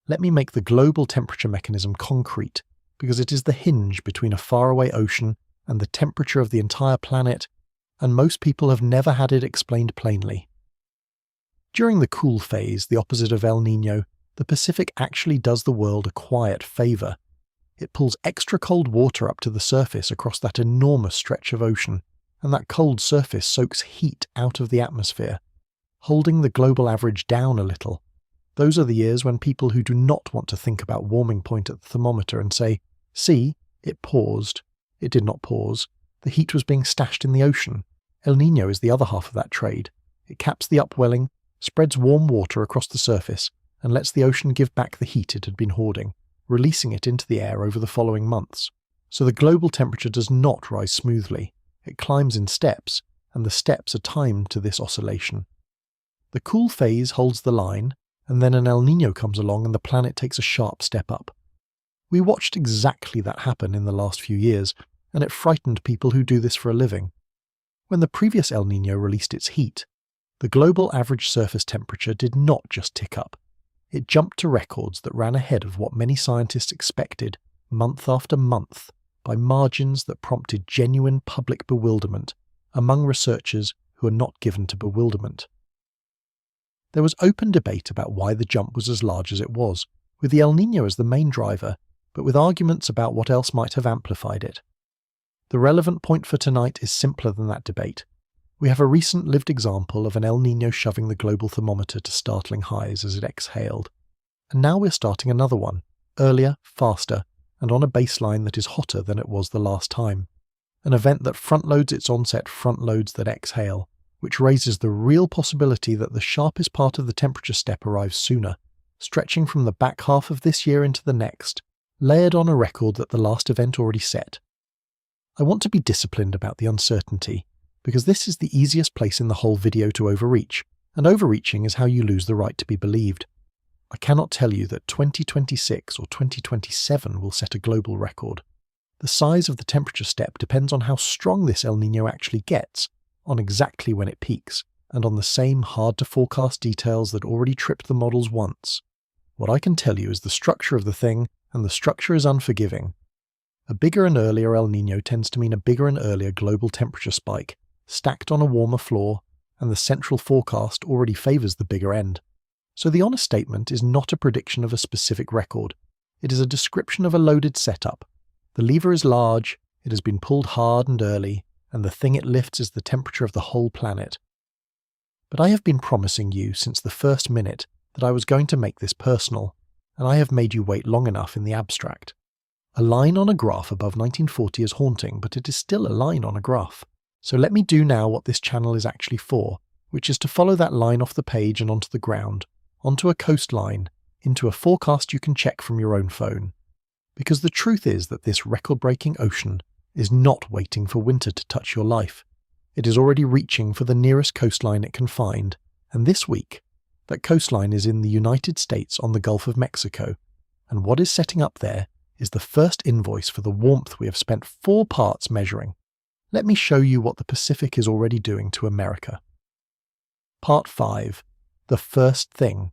Let me make the global temperature mechanism concrete, because it is the hinge between a faraway ocean and the temperature of the entire planet, and most people have never had it explained plainly. During the cool phase, the opposite of El Niño, the Pacific actually does the world a quiet favour. It pulls extra cold water up to the surface across that enormous stretch of ocean, and that cold surface soaks heat out of the atmosphere, holding the global average down a little. Those are the years when people who do not want to think about warming point at the thermometer and say, "See, it paused." It did not pause. The heat was being stashed in the ocean. El Niño is the other half of that trade. It caps the upwelling, spreads warm water across the surface, and lets the ocean give back the heat it had been hoarding, releasing it into the air over the following months. So the global temperature does not rise smoothly. It climbs in steps, and the steps are timed to this oscillation. The cool phase holds the line, and then an El Niño comes along and the planet takes a sharp step up. We watched exactly that happen in the last few years, and it frightened people who do this for a living. When the previous El Niño released its heat, the global average surface temperature did not just tick up. It jumped to records that ran ahead of what many scientists expected, month after month, by margins that prompted genuine public bewilderment among researchers who are not given to bewilderment. There was open debate about why the jump was as large as it was, with the El Niño as the main driver, but with arguments about what else might have amplified it. The relevant point for tonight is simpler than that debate. We have a recent lived example of an El Niño shoving the global thermometer to startling highs as it exhaled. And now we're starting another one, earlier, faster, and on a baseline that is hotter than it was the last time. An event that front-loads its onset front-loads that exhale, which raises the real possibility that the sharpest part of the temperature step arrives sooner, stretching from the back half of this year into the next, layered on a record that the last event already set. I want to be disciplined about the uncertainty, because this is the easiest place in the whole video to overreach, and overreaching is how you lose the right to be believed. I cannot tell you that 2026 or 2027 will set a global record. The size of the temperature step depends on how strong this El Niño actually gets, on exactly when it peaks, and on the same hard-to-forecast details that already tripped the models once. What I can tell you is the structure of the thing, and the structure is unforgiving. A bigger and earlier El Niño tends to mean a bigger and earlier global temperature spike, stacked on a warmer floor, and the central forecast already favours the bigger end. So the honest statement is not a prediction of a specific record. It is a description of a loaded setup. The lever is large, it has been pulled hard and early, and the thing it lifts is the temperature of the whole planet. But I have been promising you since the first minute that I was going to make this personal, and I have made you wait long enough in the abstract. A line on a graph above 1940 is haunting, but it is still a line on a graph. So let me do now what this channel is actually for, which is to follow that line off the page and onto the ground, onto a coastline, into a forecast you can check from your own phone. Because the truth is that this record-breaking ocean is not waiting for winter to touch your life. It is already reaching for the nearest coastline it can find, and this week, that coastline is in the United States on the Gulf of Mexico, and what is setting up there is the first invoice for the warmth we have spent 4 parts measuring. Let me show you what the Pacific is already doing to America. Part 5. The first thing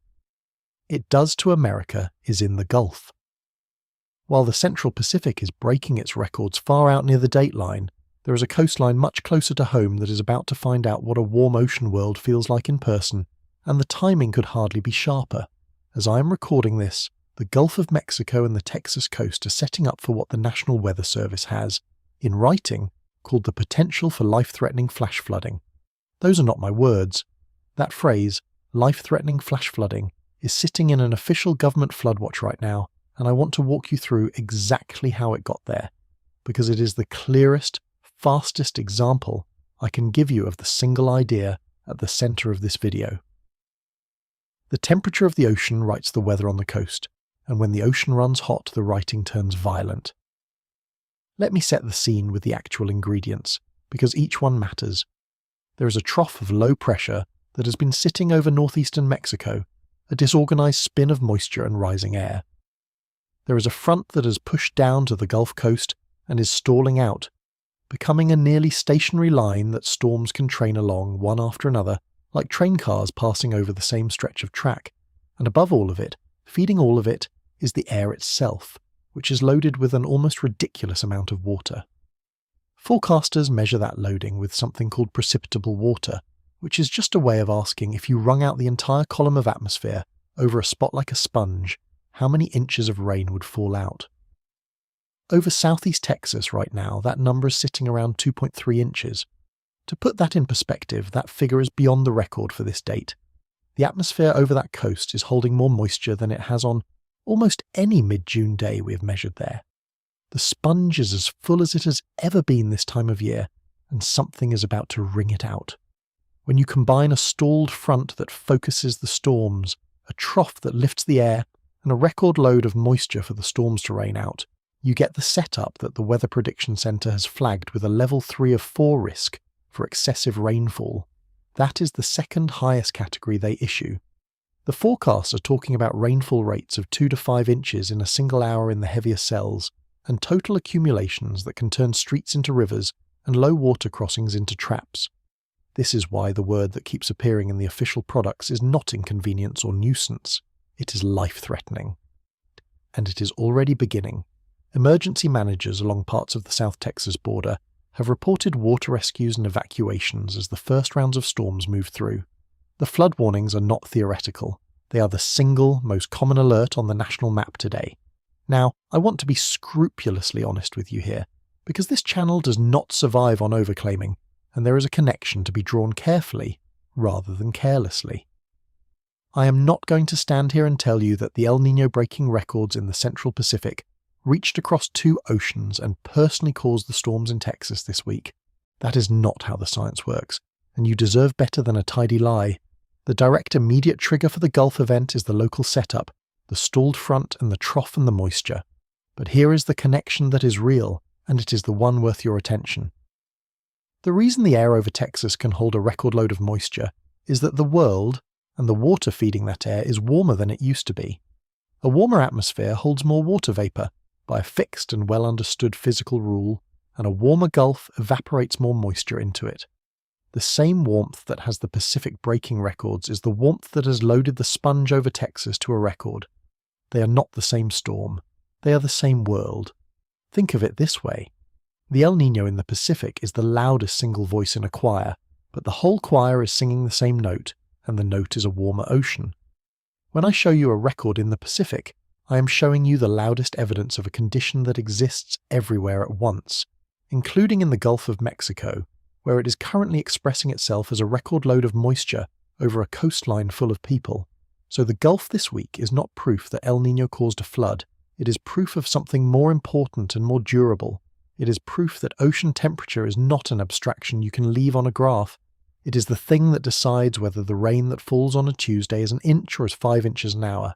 it does to America is in the Gulf. While the Central Pacific is breaking its records far out near the dateline, there is a coastline much closer to home that is about to find out what a warm ocean world feels like in person, and the timing could hardly be sharper. As I am recording this, the Gulf of Mexico and the Texas coast are setting up for what the National Weather Service has, in writing, called the potential for life-threatening flash flooding. Those are not my words. That phrase, life-threatening flash flooding, is sitting in an official government floodwatch right now, and I want to walk you through exactly how it got there, because it is the clearest, fastest example I can give you of the single idea at the center of this video. The temperature of the ocean writes the weather on the coast, and when the ocean runs hot, the writing turns violent. Let me set the scene with the actual ingredients, because each one matters. There is a trough of low pressure that has been sitting over northeastern Mexico, a disorganized spin of moisture and rising air. There is a front that has pushed down to the Gulf Coast and is stalling out, becoming a nearly stationary line that storms can train along one after another, like train cars passing over the same stretch of track. And above all of it, feeding all of it, is the air itself, which is loaded with an almost ridiculous amount of water. Forecasters measure that loading with something called precipitable water, which is just a way of asking if you wrung out the entire column of atmosphere over a spot like a sponge, how many inches of rain would fall out. Over southeast Texas right now, that number is sitting around 2.3 inches. To put that in perspective, that figure is beyond the record for this date. The atmosphere over that coast is holding more moisture than it has on almost any mid-June day we have measured there. The sponge is as full as it has ever been this time of year, and something is about to wring it out. When you combine a stalled front that focuses the storms, a trough that lifts the air, and a record load of moisture for the storms to rain out, you get the setup that the Weather Prediction Center has flagged with a level 3 of 4 risk for excessive rainfall. That is the second highest category they issue. The forecasts are talking about rainfall rates of 2 to 5 inches in a single hour in the heavier cells, and total accumulations that can turn streets into rivers and low water crossings into traps. This is why the word that keeps appearing in the official products is not inconvenience or nuisance. It is life-threatening. And it is already beginning. Emergency managers along parts of the South Texas border have reported water rescues and evacuations as the first rounds of storms move through. The flood warnings are not theoretical. They are the single most common alert on the national map today. Now, I want to be scrupulously honest with you here, because this channel does not survive on overclaiming, and there is a connection to be drawn carefully rather than carelessly. I am not going to stand here and tell you that the El Niño breaking records in the Central Pacific reached across 2 oceans and personally caused the storms in Texas this week. That is not how the science works, and you deserve better than a tidy lie. The direct immediate trigger for the Gulf event is the local setup, the stalled front and the trough and the moisture. But here is the connection that is real, and it is the one worth your attention. The reason the air over Texas can hold a record load of moisture is that the world, and the water feeding that air, is warmer than it used to be. A warmer atmosphere holds more water vapor, by a fixed and well-understood physical rule, and a warmer Gulf evaporates more moisture into it. The same warmth that has the Pacific breaking records is the warmth that has loaded the sponge over Texas to a record. They are not the same storm. They are the same world. Think of it this way. The El Niño in the Pacific is the loudest single voice in a choir, but the whole choir is singing the same note, and the note is a warmer ocean. When I show you a record in the Pacific, I am showing you the loudest evidence of a condition that exists everywhere at once, including in the Gulf of Mexico, where it is currently expressing itself as a record load of moisture over a coastline full of people. So the Gulf this week is not proof that El Niño caused a flood, It is proof of something more important and more durable. It is proof that ocean temperature is not an abstraction you can leave on a graph. It is the thing that decides whether the rain that falls on a Tuesday is an inch or is 5 inches an hour.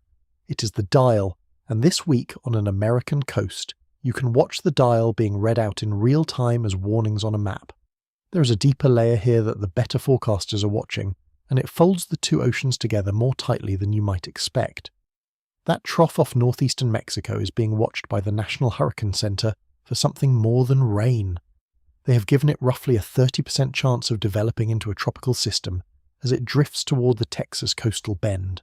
It is the dial, and this week on an American coast, you can watch the dial being read out in real time as warnings on a map. There is a deeper layer here that the better forecasters are watching, and it folds the two oceans together more tightly than you might expect. That trough off northeastern Mexico is being watched by the National Hurricane Center for something more than rain. They have given it roughly a 30% chance of developing into a tropical system as it drifts toward the Texas coastal bend.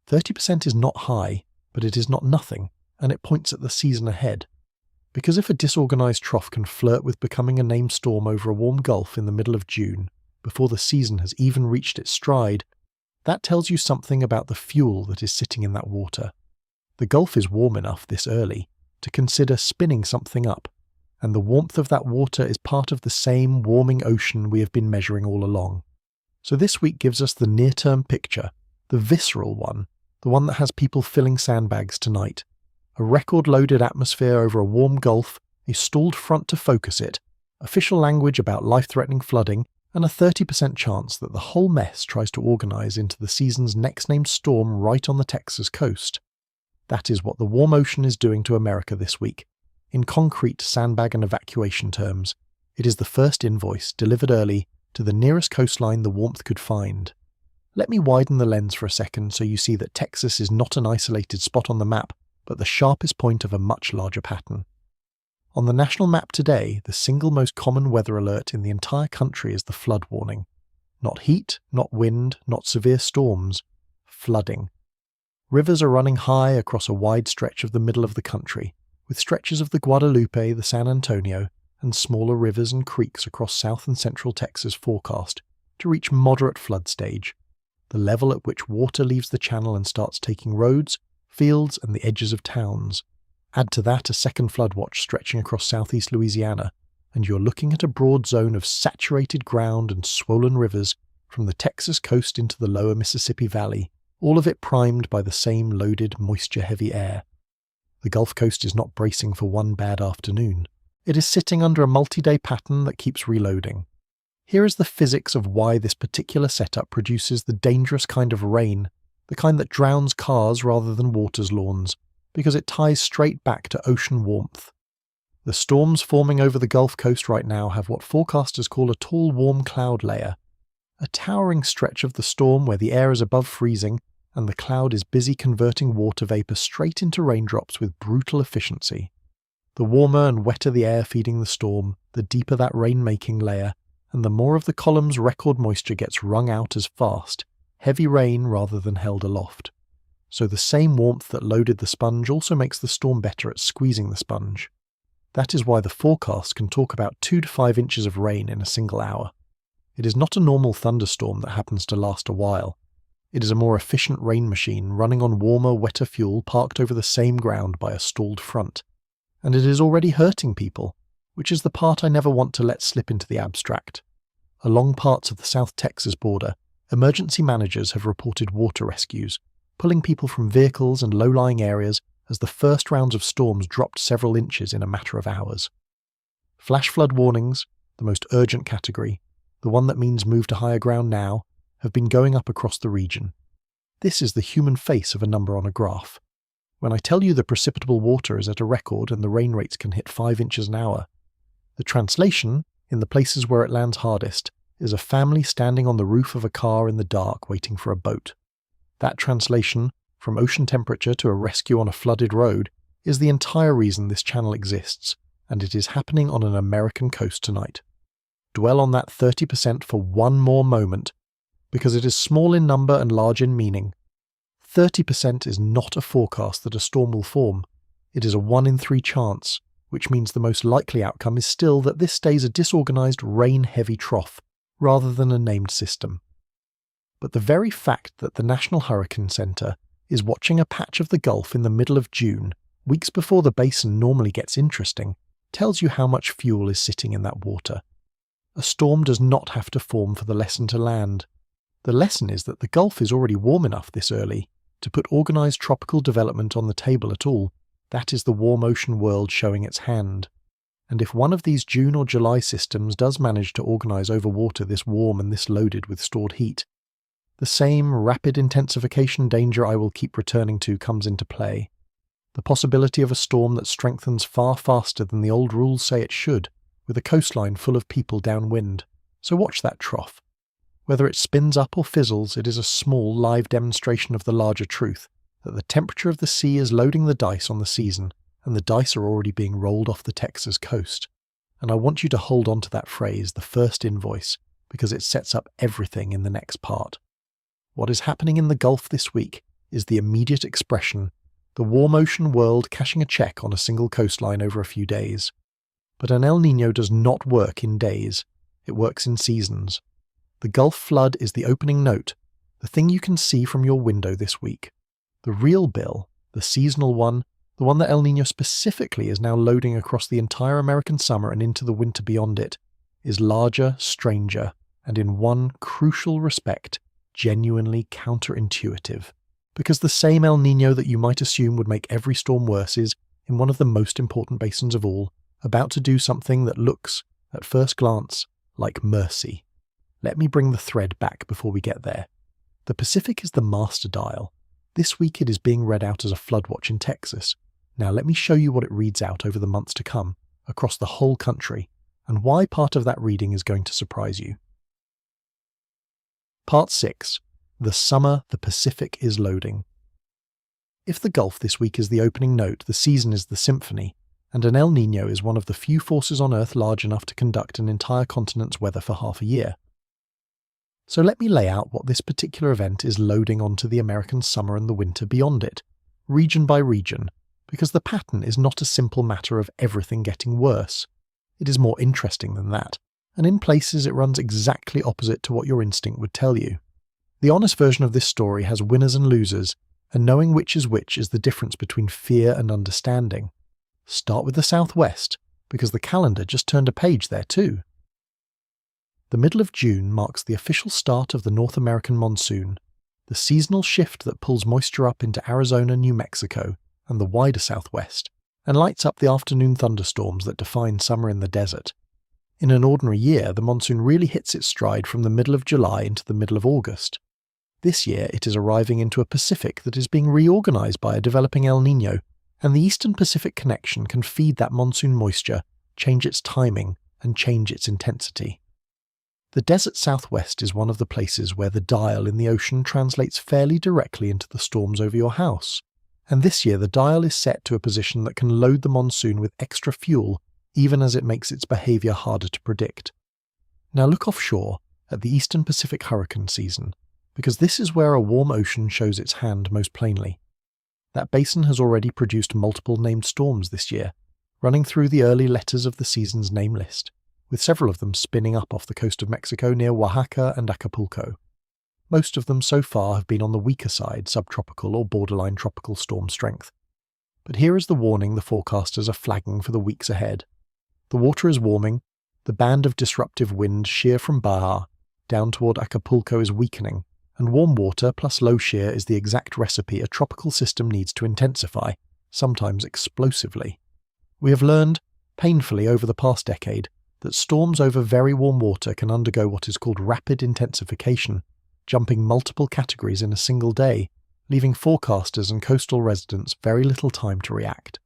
30% is not high, but it is not nothing, and it points at the season ahead. Because if a disorganized trough can flirt with becoming a named storm over a warm gulf in the middle of June, before the season has even reached its stride, that tells you something about the fuel that is sitting in that water. The Gulf is warm enough this early to consider spinning something up, and the warmth of that water is part of the same warming ocean we have been measuring all along. So this week gives us the near-term picture, the visceral one, the one that has people filling sandbags tonight. A record-loaded atmosphere over a warm Gulf, a stalled front to focus it, official language about life-threatening flooding, and a 30% chance that the whole mess tries to organise into the season's next-named storm right on the Texas coast. That is what the warm ocean is doing to America this week. In concrete sandbag and evacuation terms, it is the first invoice, delivered early, to the nearest coastline the warmth could find. Let me widen the lens for a second so you see that Texas is not an isolated spot on the map, but the sharpest point of a much larger pattern. On the national map today, the single most common weather alert in the entire country is the flood warning. Not heat, not wind, not severe storms. Flooding. Rivers are running high across a wide stretch of the middle of the country, with stretches of the Guadalupe, the San Antonio, and smaller rivers and creeks across south and central Texas forecast to reach moderate flood stage, the level at which water leaves the channel and starts taking roads, fields, and the edges of towns. Add to that a second flood watch stretching across southeast Louisiana, and you're looking at a broad zone of saturated ground and swollen rivers from the Texas coast into the lower Mississippi Valley, all of it primed by the same loaded, moisture-heavy air. The Gulf Coast is not bracing for one bad afternoon. It is sitting under a multi-day pattern that keeps reloading. Here is the physics of why this particular setup produces the dangerous kind of rain, the kind that drowns cars rather than waters lawns, because it ties straight back to ocean warmth. The storms forming over the Gulf Coast right now have what forecasters call a tall warm cloud layer, a towering stretch of the storm where the air is above freezing and the cloud is busy converting water vapour straight into raindrops with brutal efficiency. The warmer and wetter the air feeding the storm, the deeper that rain-making layer, and the more of the column's record moisture gets wrung out as fast, heavy rain rather than held aloft. So the same warmth that loaded the sponge also makes the storm better at squeezing the sponge. That is why the forecast can talk about 2 to 5 inches of rain in a single hour. It is not a normal thunderstorm that happens to last a while. It is a more efficient rain machine running on warmer, wetter fuel parked over the same ground by a stalled front. And it is already hurting people, which is the part I never want to let slip into the abstract. Along parts of the South Texas border, emergency managers have reported water rescues, pulling people from vehicles and low-lying areas as the first rounds of storms dropped several inches in a matter of hours. Flash flood warnings, the most urgent category, the one that means move to higher ground now, have been going up across the region. This is the human face of a number on a graph. When I tell you the precipitable water is at a record and the rain rates can hit 5 inches an hour, the translation, in the places where it lands hardest, is a family standing on the roof of a car in the dark waiting for a boat. That translation, from ocean temperature to a rescue on a flooded road, is the entire reason this channel exists, and it is happening on an American coast tonight. Dwell on that 30% for one more moment, because it is small in number and large in meaning. 30% is not a forecast that a storm will form. It is a 1 in 3 chance, which means the most likely outcome is still that this stays a disorganized rain-heavy trough, rather than a named system. But the very fact that the National Hurricane Center is watching a patch of the Gulf in the middle of June, weeks before the basin normally gets interesting, tells you how much fuel is sitting in that water. A storm does not have to form for the lesson to land. The lesson is that the Gulf is already warm enough this early to put organised tropical development on the table at all. That is the warm ocean world showing its hand. And if one of these June or July systems does manage to organise over water this warm and this loaded with stored heat, the same rapid intensification danger I will keep returning to comes into play. The possibility of a storm that strengthens far faster than the old rules say it should, with a coastline full of people downwind. So watch that trough. Whether it spins up or fizzles, it is a small, live demonstration of the larger truth, that the temperature of the sea is loading the dice on the season, and the dice are already being rolled off the Texas coast. And I want you to hold on to that phrase, the first invoice, because it sets up everything in the next part. What is happening in the Gulf this week is the immediate expression, the warm ocean world cashing a check on a single coastline over a few days. But an El Niño does not work in days, it works in seasons. The Gulf flood is the opening note, the thing you can see from your window this week. The real bill, the seasonal one, the one that El Niño specifically is now loading across the entire American summer and into the winter beyond it, is larger, stranger, and in one crucial respect, genuinely counterintuitive. Because the same El Niño that you might assume would make every storm worse is, in one of the most important basins of all, about to do something that looks, at first glance, like mercy. Let me bring the thread back before we get there. The Pacific is the master dial. This week it is being read out as a flood watch in Texas. Now let me show you what it reads out over the months to come, across the whole country, and why part of that reading is going to surprise you. Part 6. The summer the Pacific is loading. If the Gulf this week is the opening note, the season is the symphony, and an El Niño is one of the few forces on Earth large enough to conduct an entire continent's weather for half a year. So let me lay out what this particular event is loading onto the American summer and the winter beyond it, region by region, because the pattern is not a simple matter of everything getting worse. It is more interesting than that, and in places it runs exactly opposite to what your instinct would tell you. The honest version of this story has winners and losers, and knowing which is the difference between fear and understanding. Start with the Southwest, because the calendar just turned a page there too. The middle of June marks the official start of the North American monsoon, the seasonal shift that pulls moisture up into Arizona, New Mexico, and the wider Southwest, and lights up the afternoon thunderstorms that define summer in the desert. In an ordinary year, the monsoon really hits its stride from the middle of July into the middle of August. This year, it is arriving into a Pacific that is being reorganized by a developing El Niño, and the Eastern Pacific connection can feed that monsoon moisture, change its timing, and change its intensity. The desert Southwest is one of the places where the dial in the ocean translates fairly directly into the storms over your house, and this year the dial is set to a position that can load the monsoon with extra fuel, even as it makes its behaviour harder to predict. Now look offshore at the Eastern Pacific hurricane season, because this is where a warm ocean shows its hand most plainly. That basin has already produced multiple named storms this year, running through the early letters of the season's name list, with several of them spinning up off the coast of Mexico near Oaxaca and Acapulco. Most of them so far have been on the weaker side, subtropical or borderline tropical storm strength. But here is the warning the forecasters are flagging for the weeks ahead. The water is warming, the band of disruptive wind sheer from Baja down toward Acapulco is weakening, and warm water plus low shear is the exact recipe a tropical system needs to intensify, sometimes explosively. We have learned, painfully over the past decade, that storms over very warm water can undergo what is called rapid intensification, jumping multiple categories in a single day, leaving forecasters and coastal residents very little time to react.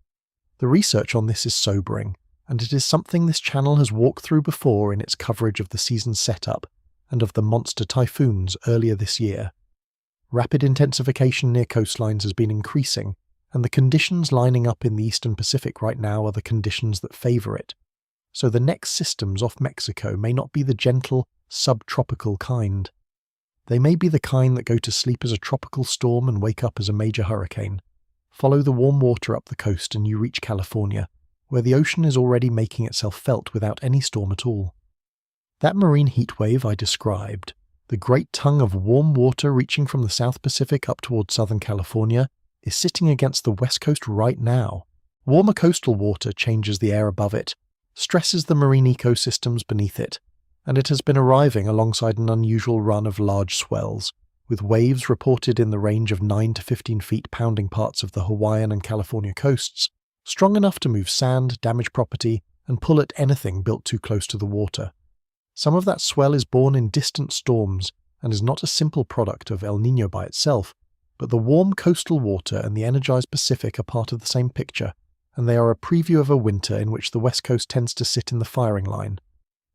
The research on this is sobering, and it is something this channel has walked through before in its coverage of the season's setup and of the monster typhoons earlier this year. Rapid intensification near coastlines has been increasing, and the conditions lining up in the Eastern Pacific right now are the conditions that favour it. So the next systems off Mexico may not be the gentle, subtropical kind. They may be the kind that go to sleep as a tropical storm and wake up as a major hurricane. Follow the warm water up the coast and you reach California, where the ocean is already making itself felt without any storm at all. That marine heatwave I described, the great tongue of warm water reaching from the South Pacific up towards Southern California, is sitting against the west coast right now. Warmer coastal water changes the air above it, stresses the marine ecosystems beneath it, and it has been arriving alongside an unusual run of large swells, with waves reported in the range of 9 to 15 feet pounding parts of the Hawaiian and California coasts, strong enough to move sand, damage property, and pull at anything built too close to the water. Some of that swell is born in distant storms and is not a simple product of El Niño by itself, but the warm coastal water and the energized Pacific are part of the same picture, and they are a preview of a winter in which the West Coast tends to sit in the firing line.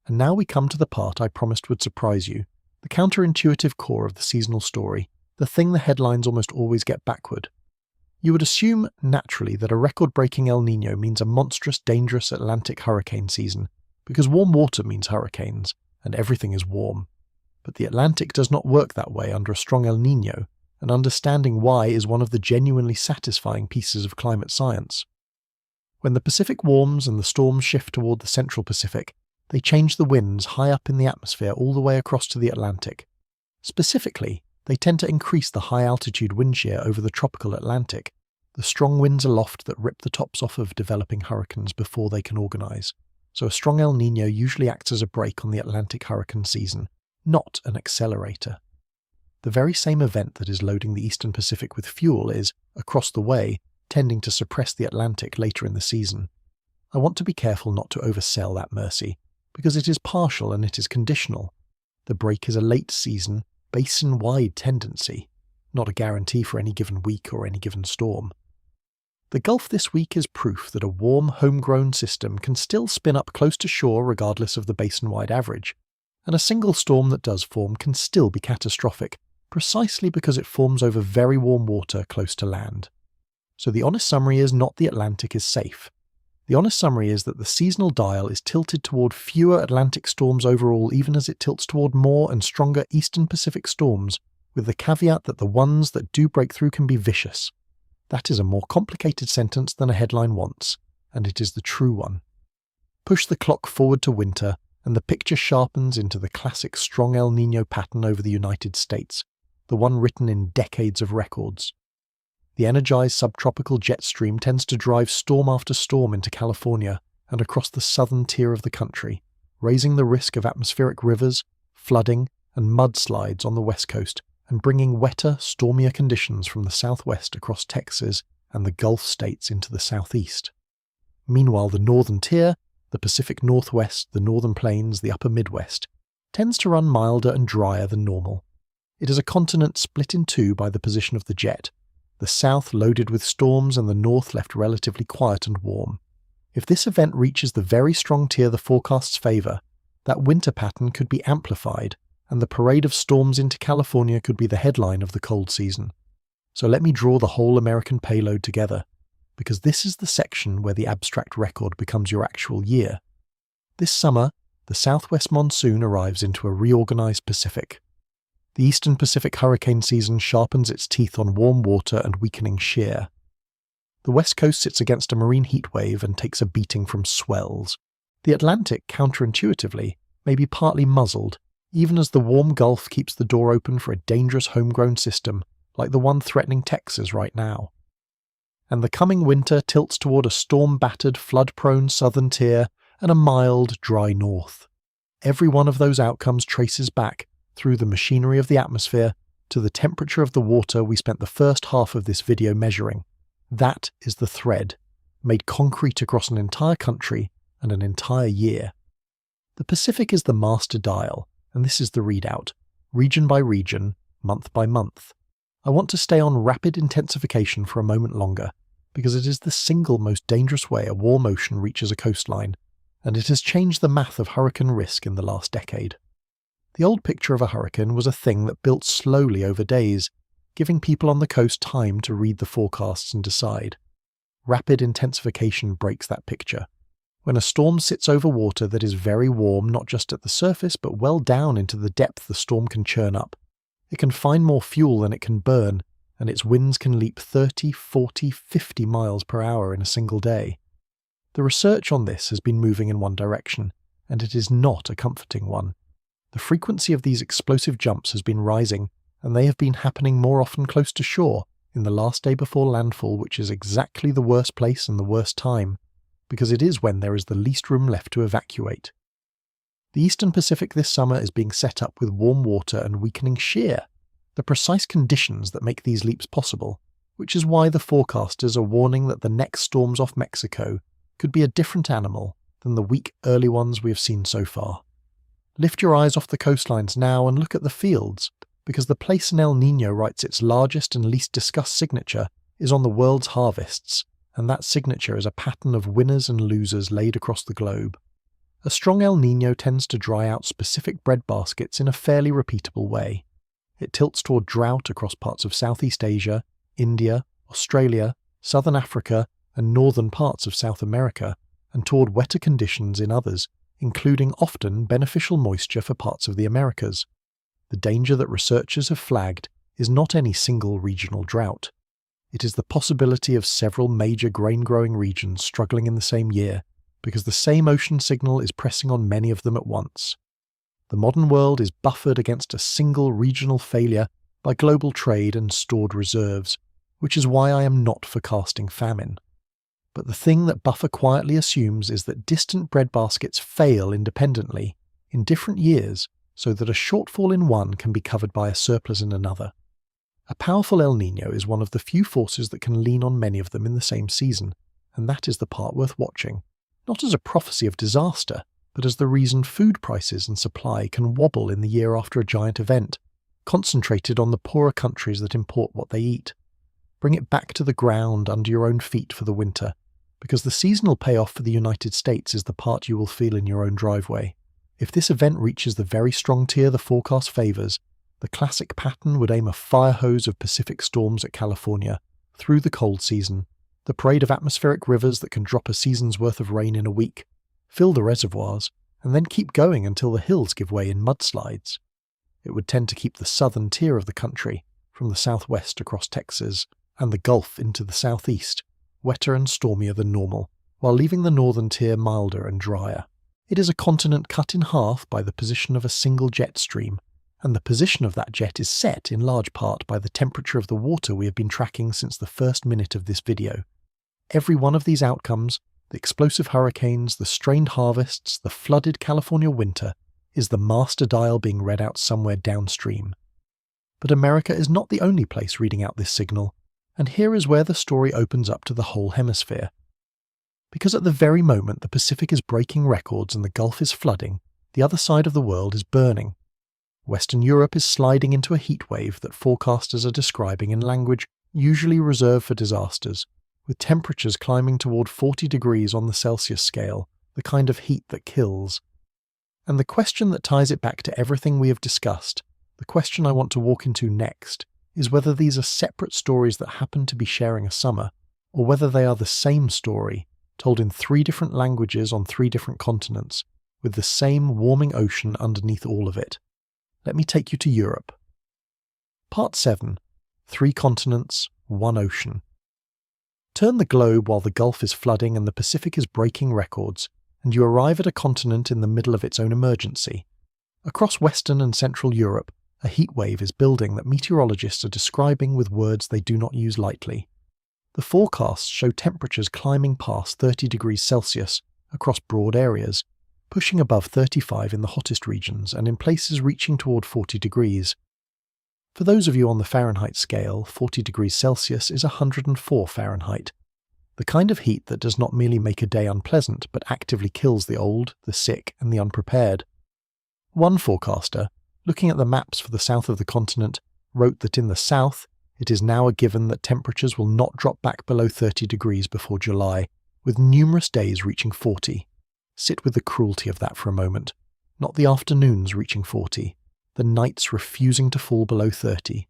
And now we come to the part I promised would surprise you, the counterintuitive core of the seasonal story, the thing the headlines almost always get backward. You would assume, naturally, that a record-breaking El Niño means a monstrous, dangerous Atlantic hurricane season, because warm water means hurricanes, and everything is warm. But the Atlantic does not work that way under a strong El Niño, and understanding why is one of the genuinely satisfying pieces of climate science. When the Pacific warms and the storms shift toward the central Pacific, they change the winds high up in the atmosphere all the way across to the Atlantic. Specifically, they tend to increase the high-altitude wind shear over the tropical Atlantic, the strong winds aloft that rip the tops off of developing hurricanes before they can organize. So a strong El Niño usually acts as a brake on the Atlantic hurricane season, not an accelerator. The very same event that is loading the Eastern Pacific with fuel is, across the way, tending to suppress the Atlantic later in the season. I want to be careful not to oversell that mercy, because it is partial and it is conditional. The break is a late season, basin-wide tendency, not a guarantee for any given week or any given storm. The Gulf this week is proof that a warm, homegrown system can still spin up close to shore regardless of the basin-wide average, and a single storm that does form can still be catastrophic, precisely because it forms over very warm water close to land. So the honest summary is not the Atlantic is safe. The honest summary is that the seasonal dial is tilted toward fewer Atlantic storms overall, even as it tilts toward more and stronger Eastern Pacific storms, with the caveat that the ones that do break through can be vicious. That is a more complicated sentence than a headline wants, and it is the true one. Push the clock forward to winter, and the picture sharpens into the classic strong El Niño pattern over the United States, the one written in decades of records. The energized subtropical jet stream tends to drive storm after storm into California and across the southern tier of the country, raising the risk of atmospheric rivers, flooding, and mudslides on the west coast, and bringing wetter, stormier conditions from the southwest across Texas and the Gulf states into the southeast. Meanwhile, the northern tier, the Pacific Northwest, the northern plains, the upper Midwest, tends to run milder and drier than normal. It is a continent split in two by the position of the jet, the south loaded with storms and the north left relatively quiet and warm. If this event reaches the very strong tier the forecasts favour, that winter pattern could be amplified, and the parade of storms into California could be the headline of the cold season. So let me draw the whole American payload together, because this is the section where the abstract record becomes your actual year. This summer, the southwest monsoon arrives into a reorganized Pacific. The Eastern Pacific hurricane season sharpens its teeth on warm water and weakening shear. The West Coast sits against a marine heat wave and takes a beating from swells. The Atlantic, counterintuitively, may be partly muzzled, even as the warm Gulf keeps the door open for a dangerous homegrown system like the one threatening Texas right now. And the coming winter tilts toward a storm-battered, flood-prone southern tier and a mild, dry north. Every one of those outcomes traces back, through the machinery of the atmosphere, to the temperature of the water we spent the first half of this video measuring. That is the thread, made concrete across an entire country and an entire year. The Pacific is the master dial, and this is the readout, region by region, month by month. I want to stay on rapid intensification for a moment longer, because it is the single most dangerous way a warm ocean reaches a coastline, and it has changed the math of hurricane risk in the last decade. The old picture of a hurricane was a thing that built slowly over days, giving people on the coast time to read the forecasts and decide. Rapid intensification breaks that picture. When a storm sits over water that is very warm not just at the surface but well down into the depth the storm can churn up, it can find more fuel than it can burn, and its winds can leap 30, 40, 50 miles per hour in a single day. The research on this has been moving in one direction, and it is not a comforting one. The frequency of these explosive jumps has been rising, and they have been happening more often close to shore, in the last day before landfall, which is exactly the worst place and the worst time, because it is when there is the least room left to evacuate. The Eastern Pacific this summer is being set up with warm water and weakening shear, the precise conditions that make these leaps possible, which is why the forecasters are warning that the next storms off Mexico could be a different animal than the weak early ones we have seen so far. Lift your eyes off the coastlines now and look at the fields, because the place in El Niño writes its largest and least discussed signature is on the world's harvests, and that signature is a pattern of winners and losers laid across the globe. A strong El Niño tends to dry out specific bread baskets in a fairly repeatable way. It tilts toward drought across parts of Southeast Asia, India, Australia, Southern Africa, and northern parts of South America, and toward wetter conditions in others, including often beneficial moisture for parts of the Americas. The danger that researchers have flagged is not any single regional drought. It is the possibility of several major grain-growing regions struggling in the same year, because the same ocean signal is pressing on many of them at once. The modern world is buffered against a single regional failure by global trade and stored reserves, which is why I am not forecasting famine. But the thing that buffer quietly assumes is that distant breadbaskets fail independently in different years so that a shortfall in one can be covered by a surplus in another. A powerful El Niño is one of the few forces that can lean on many of them in the same season, and that is the part worth watching, not as a prophecy of disaster, but as the reason food prices and supply can wobble in the year after a giant event, concentrated on the poorer countries that import what they eat. Bring it back to the ground under your own feet for the winter, because the seasonal payoff for the United States is the part you will feel in your own driveway. If this event reaches the very strong tier the forecast favours, the classic pattern would aim a fire hose of Pacific storms at California, through the cold season, the parade of atmospheric rivers that can drop a season's worth of rain in a week, fill the reservoirs, and then keep going until the hills give way in mudslides. It would tend to keep the southern tier of the country, from the southwest across Texas and the Gulf into the southeast, wetter and stormier than normal, while leaving the northern tier milder and drier. It is a continent cut in half by the position of a single jet stream, and the position of that jet is set in large part by the temperature of the water we have been tracking since the first minute of this video. Every one of these outcomes, the explosive hurricanes, the strained harvests, the flooded California winter, is the master dial being read out somewhere downstream. But America is not the only place reading out this signal, and here is where the story opens up to the whole hemisphere. Because at the very moment the Pacific is breaking records and the Gulf is flooding, the other side of the world is burning. Western Europe is sliding into a heat wave that forecasters are describing in language usually reserved for disasters, with temperatures climbing toward 40 degrees on the Celsius scale, the kind of heat that kills. And the question that ties it back to everything we have discussed, the question I want to walk into next, is whether these are separate stories that happen to be sharing a summer, or whether they are the same story, told in 3 different languages on 3 different continents, with the same warming ocean underneath all of it. Let me take you to Europe. Part 7. 3 continents, 1 ocean. Turn the globe while the Gulf is flooding and the Pacific is breaking records, and you arrive at a continent in the middle of its own emergency. Across Western and Central Europe, a heat wave is building that meteorologists are describing with words they do not use lightly. The forecasts show temperatures climbing past 30 degrees Celsius across broad areas, pushing above 35 in the hottest regions and in places reaching toward 40 degrees. For those of you on the Fahrenheit scale, 40 degrees Celsius is 104 Fahrenheit, the kind of heat that does not merely make a day unpleasant but actively kills the old, the sick, and the unprepared. One forecaster, looking at the maps for the south of the continent, wrote that in the south, it is now a given that temperatures will not drop back below 30 degrees before July, with numerous days reaching 40. Sit with the cruelty of that for a moment. Not the afternoons reaching 40, the nights refusing to fall below 30,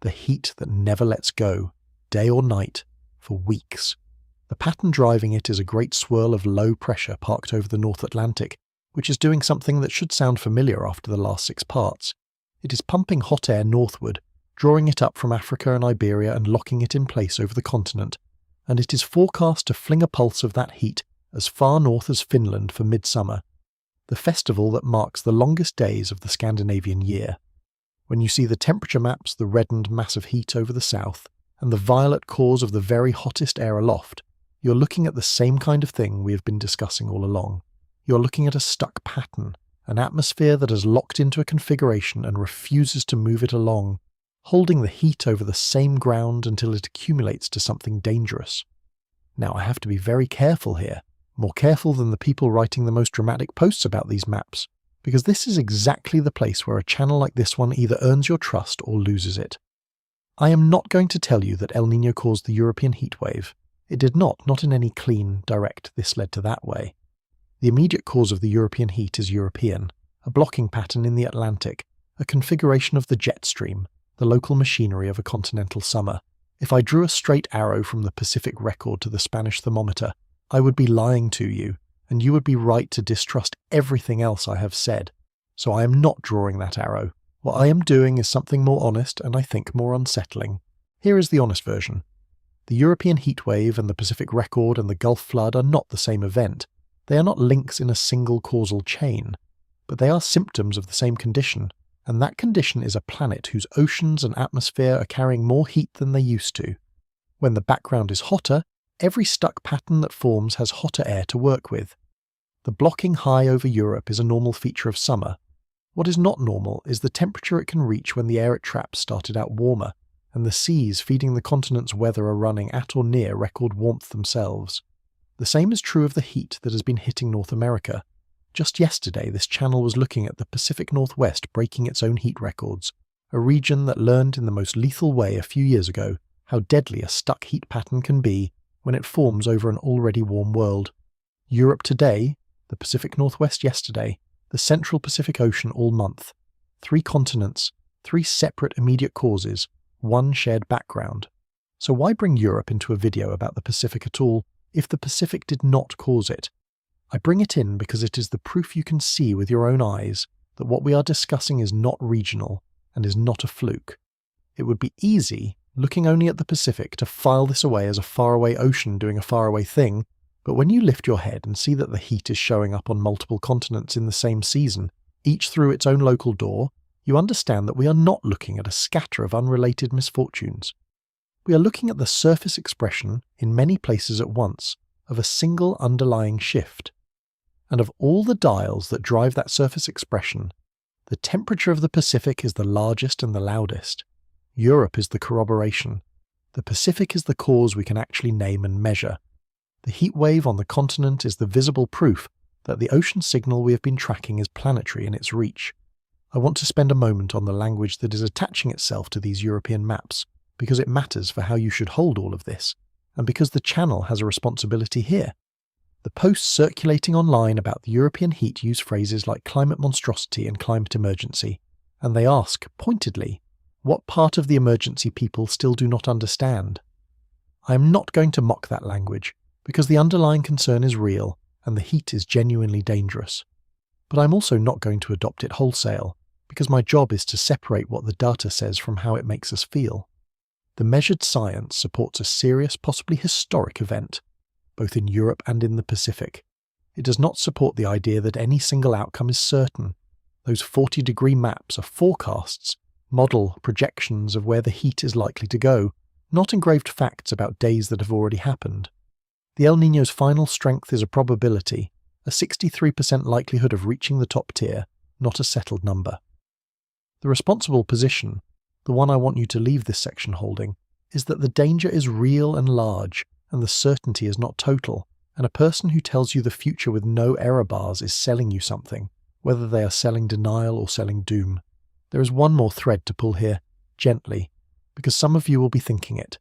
the heat that never lets go, day or night, for weeks. The pattern driving it is a great swirl of low pressure parked over the North Atlantic, which is doing something that should sound familiar after the last 6 parts. It is pumping hot air northward, drawing it up from Africa and Iberia and locking it in place over the continent, and it is forecast to fling a pulse of that heat as far north as Finland for midsummer, the festival that marks the longest days of the Scandinavian year. When you see the temperature maps, the reddened mass of heat over the south, and the violet cores of the very hottest air aloft, you're looking at the same kind of thing we have been discussing all along. You're looking at a stuck pattern, an atmosphere that has locked into a configuration and refuses to move it along. holding the heat over the same ground until it accumulates to something dangerous. Now, I have to be very careful here, more careful than the people writing the most dramatic posts about these maps, because this is exactly the place where a channel like this one either earns your trust or loses it. I am not going to tell you that El Niño caused the European heatwave. It did not in any clean, direct this led to that way. The immediate cause of the European heat is European, a blocking pattern in the Atlantic, a configuration of the jet stream, the local machinery of a continental summer. If I drew a straight arrow from the Pacific record to the Spanish thermometer, I would be lying to you, and you would be right to distrust everything else I have said. So I am not drawing that arrow. What I am doing is something more honest and I think more unsettling. Here is the honest version. The European heatwave and the Pacific record and the Gulf flood are not the same event. They are not links in a single causal chain, but they are symptoms of the same condition, and that condition is a planet whose oceans and atmosphere are carrying more heat than they used to. When the background is hotter, every stuck pattern that forms has hotter air to work with. The blocking high over Europe is a normal feature of summer. What is not normal is the temperature it can reach when the air it traps started out warmer, and the seas feeding the continent's weather are running at or near record warmth themselves. The same is true of the heat that has been hitting North America. Just yesterday, this channel was looking at the Pacific Northwest breaking its own heat records, a region that learned in the most lethal way a few years ago how deadly a stuck heat pattern can be when it forms over an already warm world. Europe today, the Pacific Northwest yesterday, the Central Pacific Ocean all month. 3 continents, 3 separate immediate causes, 1 shared background. So why bring Europe into a video about the Pacific at all if the Pacific did not cause it? I bring it in because it is the proof you can see with your own eyes that what we are discussing is not regional and is not a fluke. It would be easy, looking only at the Pacific, to file this away as a faraway ocean doing a faraway thing, but when you lift your head and see that the heat is showing up on multiple continents in the same season, each through its own local door, you understand that we are not looking at a scatter of unrelated misfortunes. We are looking at the surface expression, in many places at once, of a single underlying shift. And of all the dials that drive that surface expression, the temperature of the Pacific is the largest and the loudest. Europe is the corroboration. The Pacific is the cause we can actually name and measure. The heat wave on the continent is the visible proof that the ocean signal we have been tracking is planetary in its reach. I want to spend a moment on the language that is attaching itself to these European maps, because it matters for how you should hold all of this, and because the channel has a responsibility here. The posts circulating online about the European heat use phrases like climate monstrosity and climate emergency, and they ask, pointedly, what part of the emergency people still do not understand. I am not going to mock that language, because the underlying concern is real and the heat is genuinely dangerous. But I'm also not going to adopt it wholesale, because my job is to separate what the data says from how it makes us feel. The measured science supports a serious, possibly historic event, both in Europe and in the Pacific. It does not support the idea that any single outcome is certain. Those 40-degree maps are forecasts, model projections of where the heat is likely to go, not engraved facts about days that have already happened. The El Niño's final strength is a probability, a 63% likelihood of reaching the top tier, not a settled number. The responsible position, the one I want you to leave this section holding, is that the danger is real and large, and the certainty is not total, and a person who tells you the future with no error bars is selling you something, whether they are selling denial or selling doom. There is one more thread to pull here, gently, because some of you will be thinking it.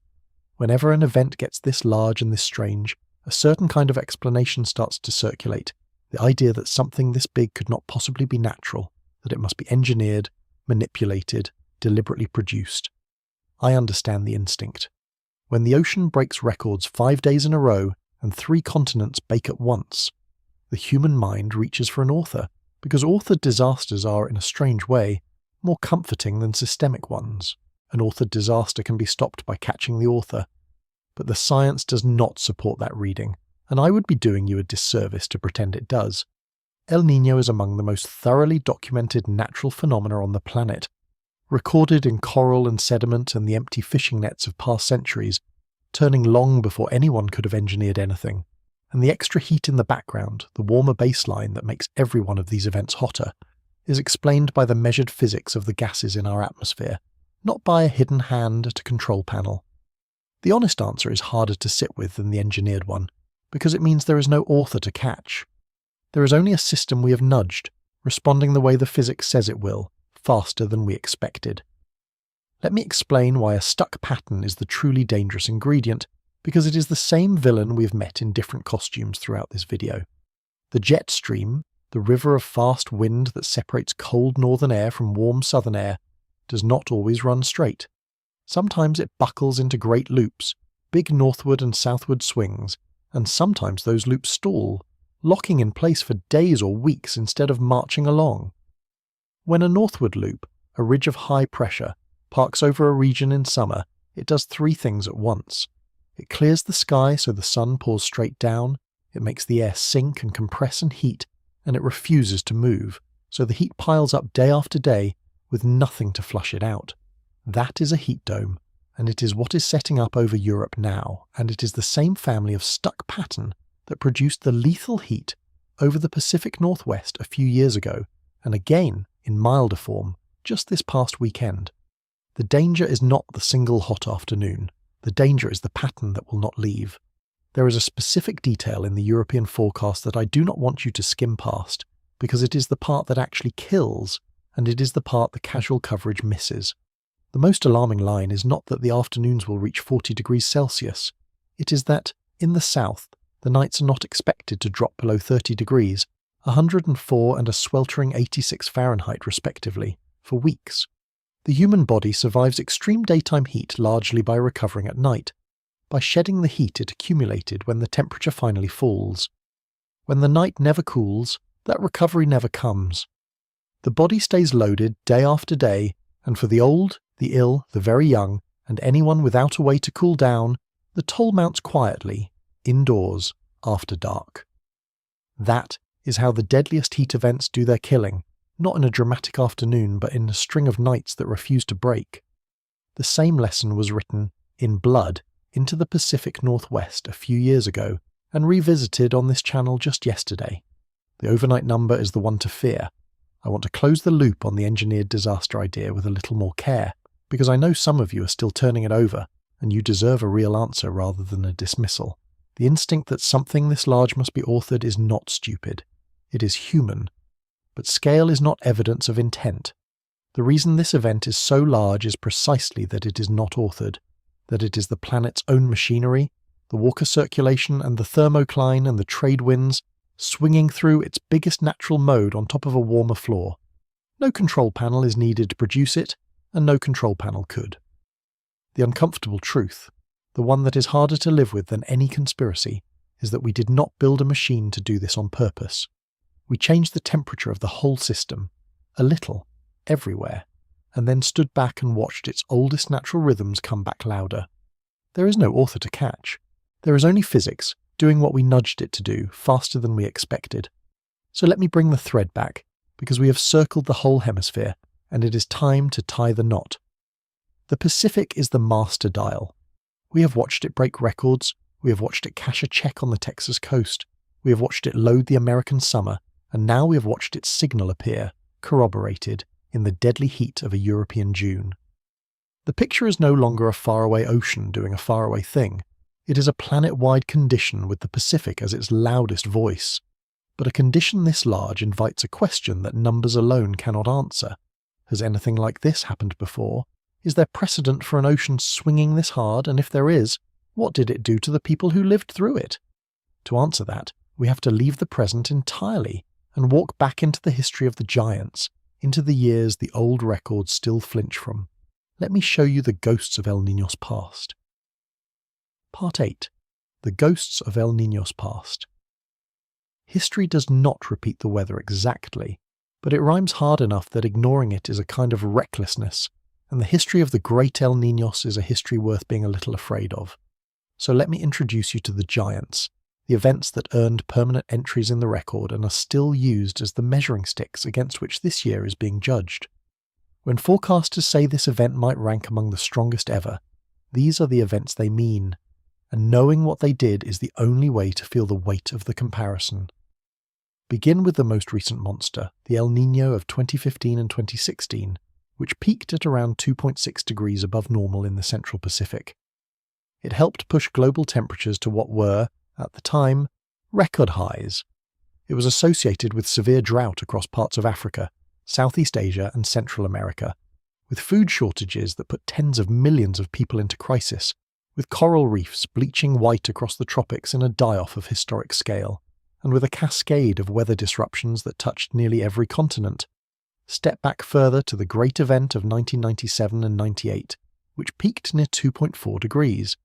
Whenever an event gets this large and this strange, a certain kind of explanation starts to circulate, the idea that something this big could not possibly be natural, that it must be engineered, manipulated, deliberately produced. I understand the instinct. When the ocean breaks records 5 days in a row and 3 continents bake at once, the human mind reaches for an author, because authored disasters are, in a strange way, more comforting than systemic ones. An authored disaster can be stopped by catching the author. But the science does not support that reading, and I would be doing you a disservice to pretend it does. El Niño is among the most thoroughly documented natural phenomena on the planet, recorded in coral and sediment and the empty fishing nets of past centuries, turning long before anyone could have engineered anything. And the extra heat in the background, the warmer baseline that makes every one of these events hotter, is explained by the measured physics of the gases in our atmosphere, not by a hidden hand at a control panel. The honest answer is harder to sit with than the engineered one, because it means there is no author to catch. There is only a system we have nudged, responding the way the physics says it will, faster than we expected. Let me explain why a stuck pattern is the truly dangerous ingredient, because it is the same villain we've met in different costumes throughout this video. The jet stream, the river of fast wind that separates cold northern air from warm southern air, does not always run straight. Sometimes it buckles into great loops, big northward and southward swings, and sometimes those loops stall, locking in place for days or weeks instead of marching along. When a northward loop, a ridge of high pressure, parks over a region in summer, it does three things at once. It clears the sky so the sun pours straight down, it makes the air sink and compress and heat, and it refuses to move, so the heat piles up day after day with nothing to flush it out. That is a heat dome, and it is what is setting up over Europe now, and it is the same family of stuck pattern that produced the lethal heat over the Pacific Northwest a few years ago, and again in milder form just this past weekend. The danger is not the single hot afternoon. The danger is the pattern that will not leave. There is a specific detail in the European forecast that I do not want you to skim past, because it is the part that actually kills, and it is the part the casual coverage misses. The most alarming line is not that the afternoons will reach 40 degrees Celsius. It is that, in the south, the nights are not expected to drop below 30 degrees, 104 and a sweltering 86 Fahrenheit respectively, for weeks. The human body survives extreme daytime heat largely by recovering at night, by shedding the heat it accumulated when the temperature finally falls. When the night never cools, that recovery never comes. The body stays loaded day after day, and for the old, the ill, the very young, and anyone without a way to cool down, the toll mounts quietly, indoors, after dark. That is how the deadliest heat events do their killing, not in a dramatic afternoon but in a string of nights that refuse to break. The same lesson was written, in blood, into the Pacific Northwest a few years ago, and revisited on this channel just yesterday. The overnight number is the one to fear. I want to close the loop on the engineered disaster idea with a little more care, because I know some of you are still turning it over, and you deserve a real answer rather than a dismissal. The instinct that something this large must be authored is not stupid. It is human. But scale is not evidence of intent. The reason this event is so large is precisely that it is not authored, that it is the planet's own machinery, the Walker circulation and the thermocline and the trade winds, swinging through its biggest natural mode on top of a warmer floor. No control panel is needed to produce it, and no control panel could. The uncomfortable truth, the one that is harder to live with than any conspiracy, is that we did not build a machine to do this on purpose. We changed the temperature of the whole system, a little, everywhere, and then stood back and watched its oldest natural rhythms come back louder. There is no author to catch. There is only physics, doing what we nudged it to do, faster than we expected. So let me bring the thread back, because we have circled the whole hemisphere, and it is time to tie the knot. The Pacific is the master dial. We have watched it break records, we have watched it cash a check on the Texas coast, we have watched it load the American summer, and now we have watched its signal appear, corroborated, in the deadly heat of a European June. The picture is no longer a faraway ocean doing a faraway thing. It is a planet-wide condition with the Pacific as its loudest voice. But a condition this large invites a question that numbers alone cannot answer. Has anything like this happened before? Is there precedent for an ocean swinging this hard, and if there is, what did it do to the people who lived through it? To answer that, we have to leave the present entirely and walk back into the history of the giants, into the years the old records still flinch from. Let me show you the ghosts of El Niño's past. Part 8. The Ghosts of El Niño's Past. History does not repeat the weather exactly, but it rhymes hard enough that ignoring it is a kind of recklessness, and the history of the great El Niños is a history worth being a little afraid of. So let me introduce you to the giants, the events that earned permanent entries in the record and are still used as the measuring sticks against which this year is being judged. When forecasters say this event might rank among the strongest ever, these are the events they mean, and knowing what they did is the only way to feel the weight of the comparison. Begin with the most recent monster, the El Niño of 2015 and 2016, which peaked at around 2.6 degrees above normal in the central Pacific. It helped push global temperatures to what were, at the time, record highs. It was associated with severe drought across parts of Africa, Southeast Asia and Central America, with food shortages that put tens of millions of people into crisis, with coral reefs bleaching white across the tropics in a die-off of historic scale, and with a cascade of weather disruptions that touched nearly every continent. Step back further to the great event of 1997 and 98, which peaked near 2.4 degrees.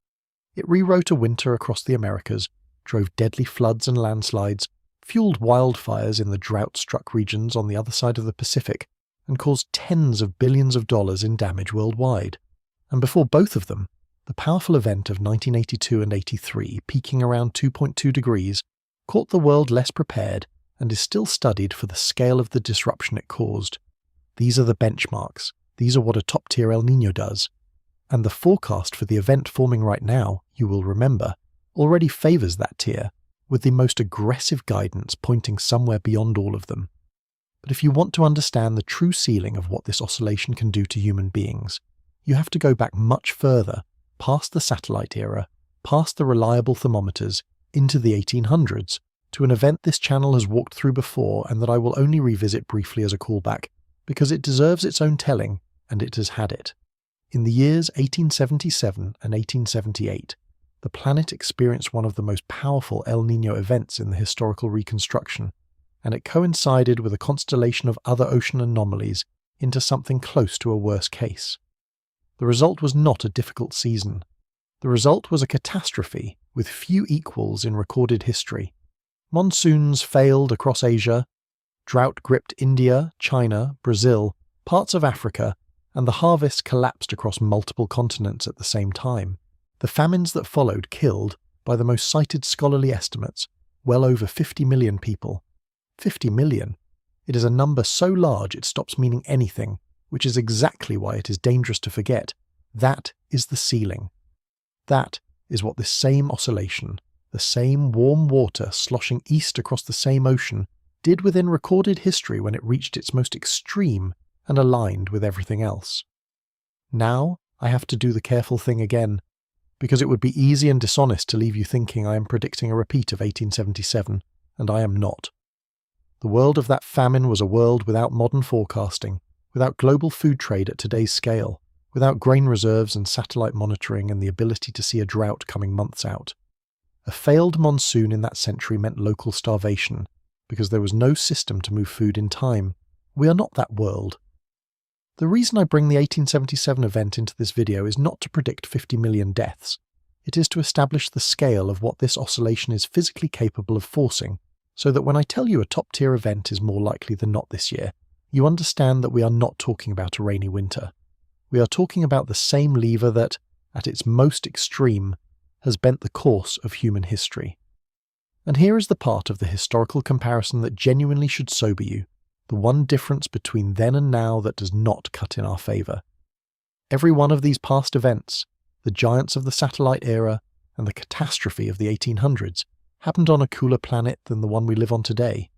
It rewrote a winter across the Americas, drove deadly floods and landslides, fueled wildfires in the drought-struck regions on the other side of the Pacific, and caused tens of billions of dollars in damage worldwide. And before both of them, the powerful event of 1982 and 83, peaking around 2.2 degrees, caught the world less prepared and is still studied for the scale of the disruption it caused. These are the benchmarks. These are what a top-tier El Niño does. And the forecast for the event forming right now, you will remember, already favours that tier, with the most aggressive guidance pointing somewhere beyond all of them. But if you want to understand the true ceiling of what this oscillation can do to human beings, you have to go back much further, past the satellite era, past the reliable thermometers, into the 1800s, to an event this channel has walked through before and that I will only revisit briefly as a callback, because it deserves its own telling, and it has had it. In the years 1877 and 1878, the planet experienced one of the most powerful El Niño events in the historical reconstruction, and it coincided with a constellation of other ocean anomalies into something close to a worse case. The result was not a difficult season. The result was a catastrophe with few equals in recorded history. Monsoons failed across Asia, drought gripped India, China, Brazil, parts of Africa, and the harvests collapsed across multiple continents at the same time. The famines that followed killed, by the most cited scholarly estimates, well over 50 million people. 50 million. It is a number so large it stops meaning anything, which is exactly why it is dangerous to forget. That is the ceiling. That is what this same oscillation, the same warm water sloshing east across the same ocean, did within recorded history when it reached its most extreme and aligned with everything else. Now I have to do the careful thing again, because it would be easy and dishonest to leave you thinking I am predicting a repeat of 1877, and I am not. The world of that famine was a world without modern forecasting, without global food trade at today's scale, without grain reserves and satellite monitoring and the ability to see a drought coming months out. A failed monsoon in that century meant local starvation, because there was no system to move food in time. We are not that world. The reason I bring the 1877 event into this video is not to predict 50 million deaths. It is to establish the scale of what this oscillation is physically capable of forcing, so that when I tell you a top-tier event is more likely than not this year, you understand that we are not talking about a rainy winter. We are talking about the same lever that, at its most extreme, has bent the course of human history. And here is the part of the historical comparison that genuinely should sober you, the one difference between then and now that does not cut in our favour. Every one of these past events, the giants of the satellite era and the catastrophe of the 1800s, happened on a cooler planet than the one we live on today.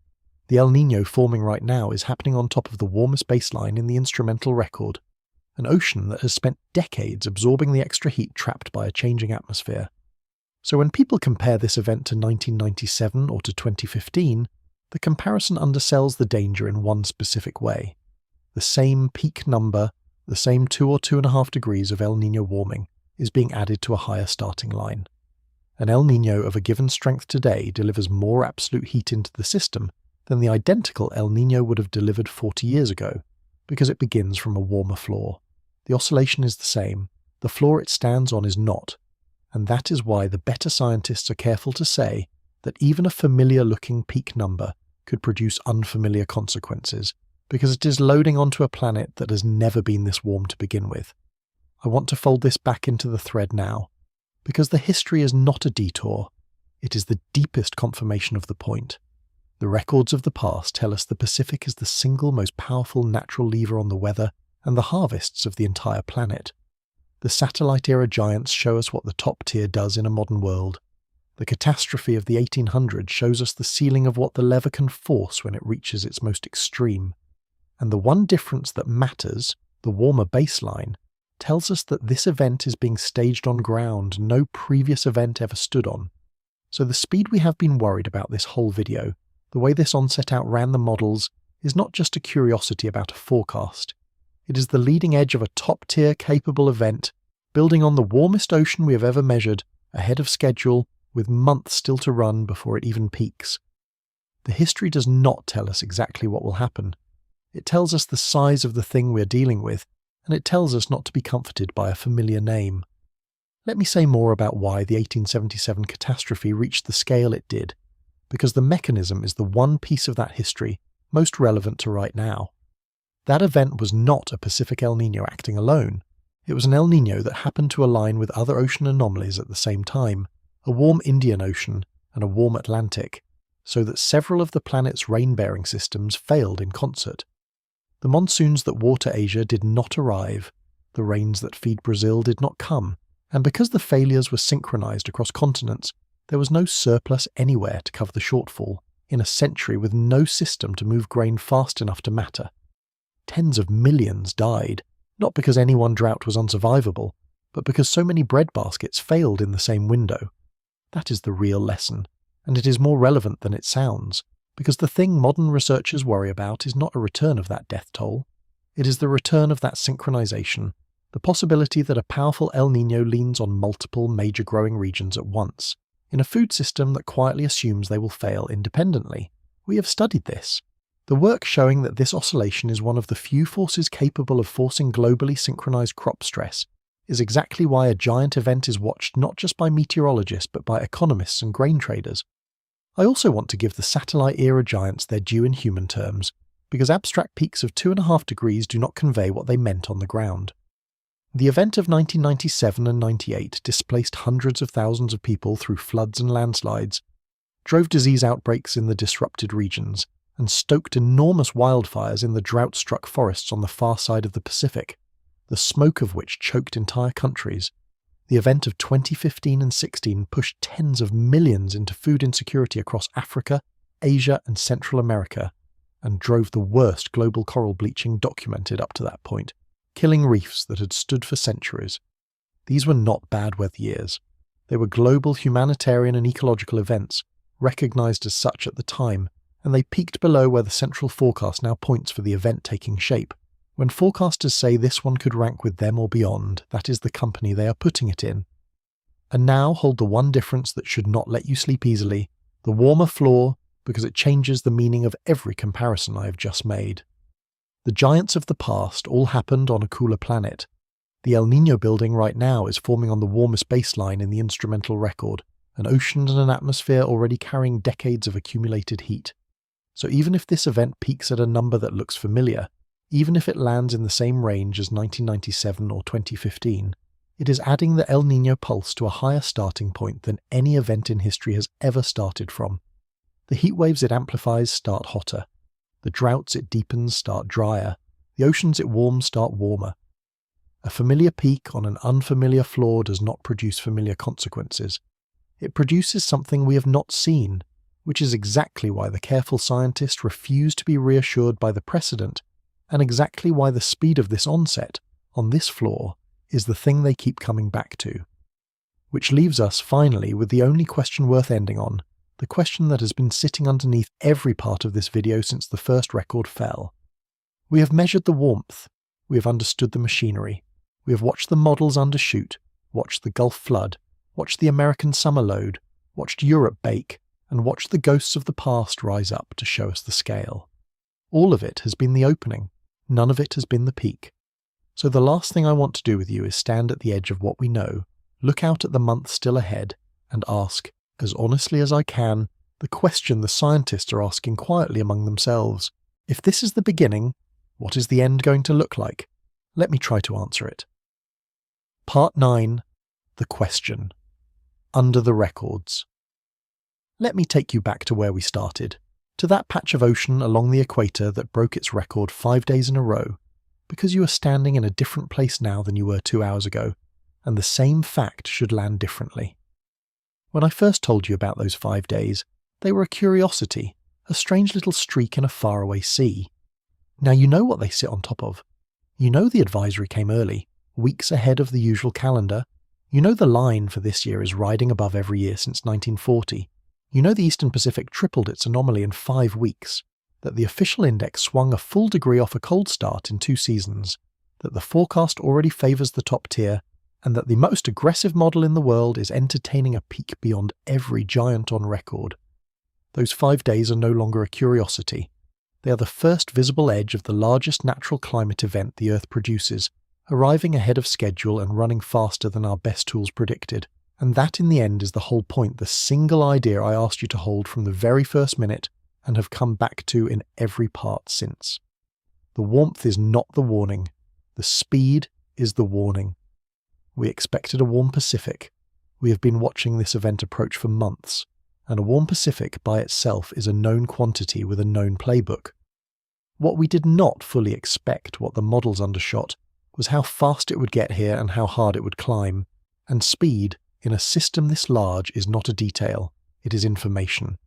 The El Niño forming right now is happening on top of the warmest baseline in the instrumental record, an ocean that has spent decades absorbing the extra heat trapped by a changing atmosphere. So when people compare this event to 1997 or to 2015, the comparison undersells the danger in one specific way. The same peak number, the same 2 or 2.5 degrees of El Niño warming, is being added to a higher starting line. An El Niño of a given strength today delivers more absolute heat into the system than the identical El Niño would have delivered 40 years ago, because it begins from a warmer floor. The oscillation is the same, the floor it stands on is not, and that is why the better scientists are careful to say that even a familiar-looking peak number could produce unfamiliar consequences, because it is loading onto a planet that has never been this warm to begin with. I want to fold this back into the thread now, because the history is not a detour, it is the deepest confirmation of the point. The records of the past tell us the Pacific is the single most powerful natural lever on the weather and the harvests of the entire planet. The satellite-era giants show us what the top tier does in a modern world. The catastrophe of the 1800s shows us the ceiling of what the lever can force when it reaches its most extreme. And the one difference that matters, the warmer baseline, tells us that this event is being staged on ground no previous event ever stood on. So the speed we have been worried about this whole video, the way this onset outran the models, is not just a curiosity about a forecast. It is the leading edge of a top-tier capable event, building on the warmest ocean we have ever measured, ahead of schedule, with months still to run before it even peaks. The history does not tell us exactly what will happen. It tells us the size of the thing we are dealing with, and it tells us not to be comforted by a familiar name. Let me say more about why the 1877 catastrophe reached the scale it did, because the mechanism is the one piece of that history most relevant to right now. That event was not a Pacific El Niño acting alone. It was an El Niño that happened to align with other ocean anomalies at the same time, a warm Indian Ocean and a warm Atlantic, so that several of the planet's rain-bearing systems failed in concert. The monsoons that water Asia did not arrive, the rains that feed Brazil did not come, and because the failures were synchronized across continents, there was no surplus anywhere to cover the shortfall, in a century with no system to move grain fast enough to matter. Tens of millions died, not because any one drought was unsurvivable, but because so many bread baskets failed in the same window. That is the real lesson, and it is more relevant than it sounds, because the thing modern researchers worry about is not a return of that death toll. It is the return of that synchronization, the possibility that a powerful El Niño leans on multiple major growing regions at once, in a food system that quietly assumes they will fail independently. We have studied this. The work showing that this oscillation is one of the few forces capable of forcing globally synchronized crop stress is exactly why a giant event is watched not just by meteorologists but by economists and grain traders. I also want to give the satellite-era giants their due in human terms, because abstract peaks of 2.5 degrees do not convey what they meant on the ground. The event of 1997 and 98 displaced hundreds of thousands of people through floods and landslides, drove disease outbreaks in the disrupted regions, and stoked enormous wildfires in the drought-struck forests on the far side of the Pacific, the smoke of which choked entire countries. The event of 2015 and 16 pushed tens of millions into food insecurity across Africa, Asia, and Central America, and drove the worst global coral bleaching documented up to that point, killing reefs that had stood for centuries. These were not bad weather years. They were global humanitarian and ecological events, recognized as such at the time, and they peaked below where the central forecast now points for the event taking shape. When forecasters say this one could rank with them or beyond, that is the company they are putting it in. And now hold the one difference that should not let you sleep easily, the warmer floor, because it changes the meaning of every comparison I have just made. The giants of the past all happened on a cooler planet. The El Niño building right now is forming on the warmest baseline in the instrumental record, an ocean and an atmosphere already carrying decades of accumulated heat. So even if this event peaks at a number that looks familiar, even if it lands in the same range as 1997 or 2015, it is adding the El Niño pulse to a higher starting point than any event in history has ever started from. The heat waves it amplifies start hotter. The droughts it deepens start drier. The oceans it warms start warmer. A familiar peak on an unfamiliar floor does not produce familiar consequences. It produces something we have not seen, which is exactly why the careful scientists refuse to be reassured by the precedent, and exactly why the speed of this onset, on this floor, is the thing they keep coming back to. Which leaves us, finally, with the only question worth ending on, the question that has been sitting underneath every part of this video since the first record fell. We have measured the warmth, we have understood the machinery, we have watched the models undershoot, watched the Gulf flood, watched the American summer load, watched Europe bake, and watched the ghosts of the past rise up to show us the scale. All of it has been the opening. None of it has been the peak. So the last thing I want to do with you is stand at the edge of what we know, look out at the month still ahead, and ask, as honestly as I can, the question the scientists are asking quietly among themselves. If this is the beginning, what is the end going to look like? Let me try to answer it. Part 9. The question. Under the records. Let me take you back to where we started, to that patch of ocean along the equator that broke its record 5 days in a row, because you are standing in a different place now than you were 2 hours ago, and the same fact should land differently. When I first told you about those 5 days, they were a curiosity, a strange little streak in a faraway sea. Now you know what they sit on top of. You know the advisory came early, weeks ahead of the usual calendar. You know the line for this year is riding above every year since 1940. You know the Eastern Pacific tripled its anomaly in 5 weeks, that the official index swung a full degree off a cold start in 2 seasons, that the forecast already favours the top tier, and that the most aggressive model in the world is entertaining a peak beyond every giant on record. Those 5 days are no longer a curiosity. They are the first visible edge of the largest natural climate event the Earth produces, arriving ahead of schedule and running faster than our best tools predicted. And that in the end is the whole point, the single idea I asked you to hold from the very first minute and have come back to in every part since. The warmth is not the warning. The speed is the warning. We expected a warm Pacific. We have been watching this event approach for months, and a warm Pacific by itself is a known quantity with a known playbook. What we did not fully expect, what the models undershot, was how fast it would get here and how hard it would climb. And speed, in a system this large, is not a detail, it is information.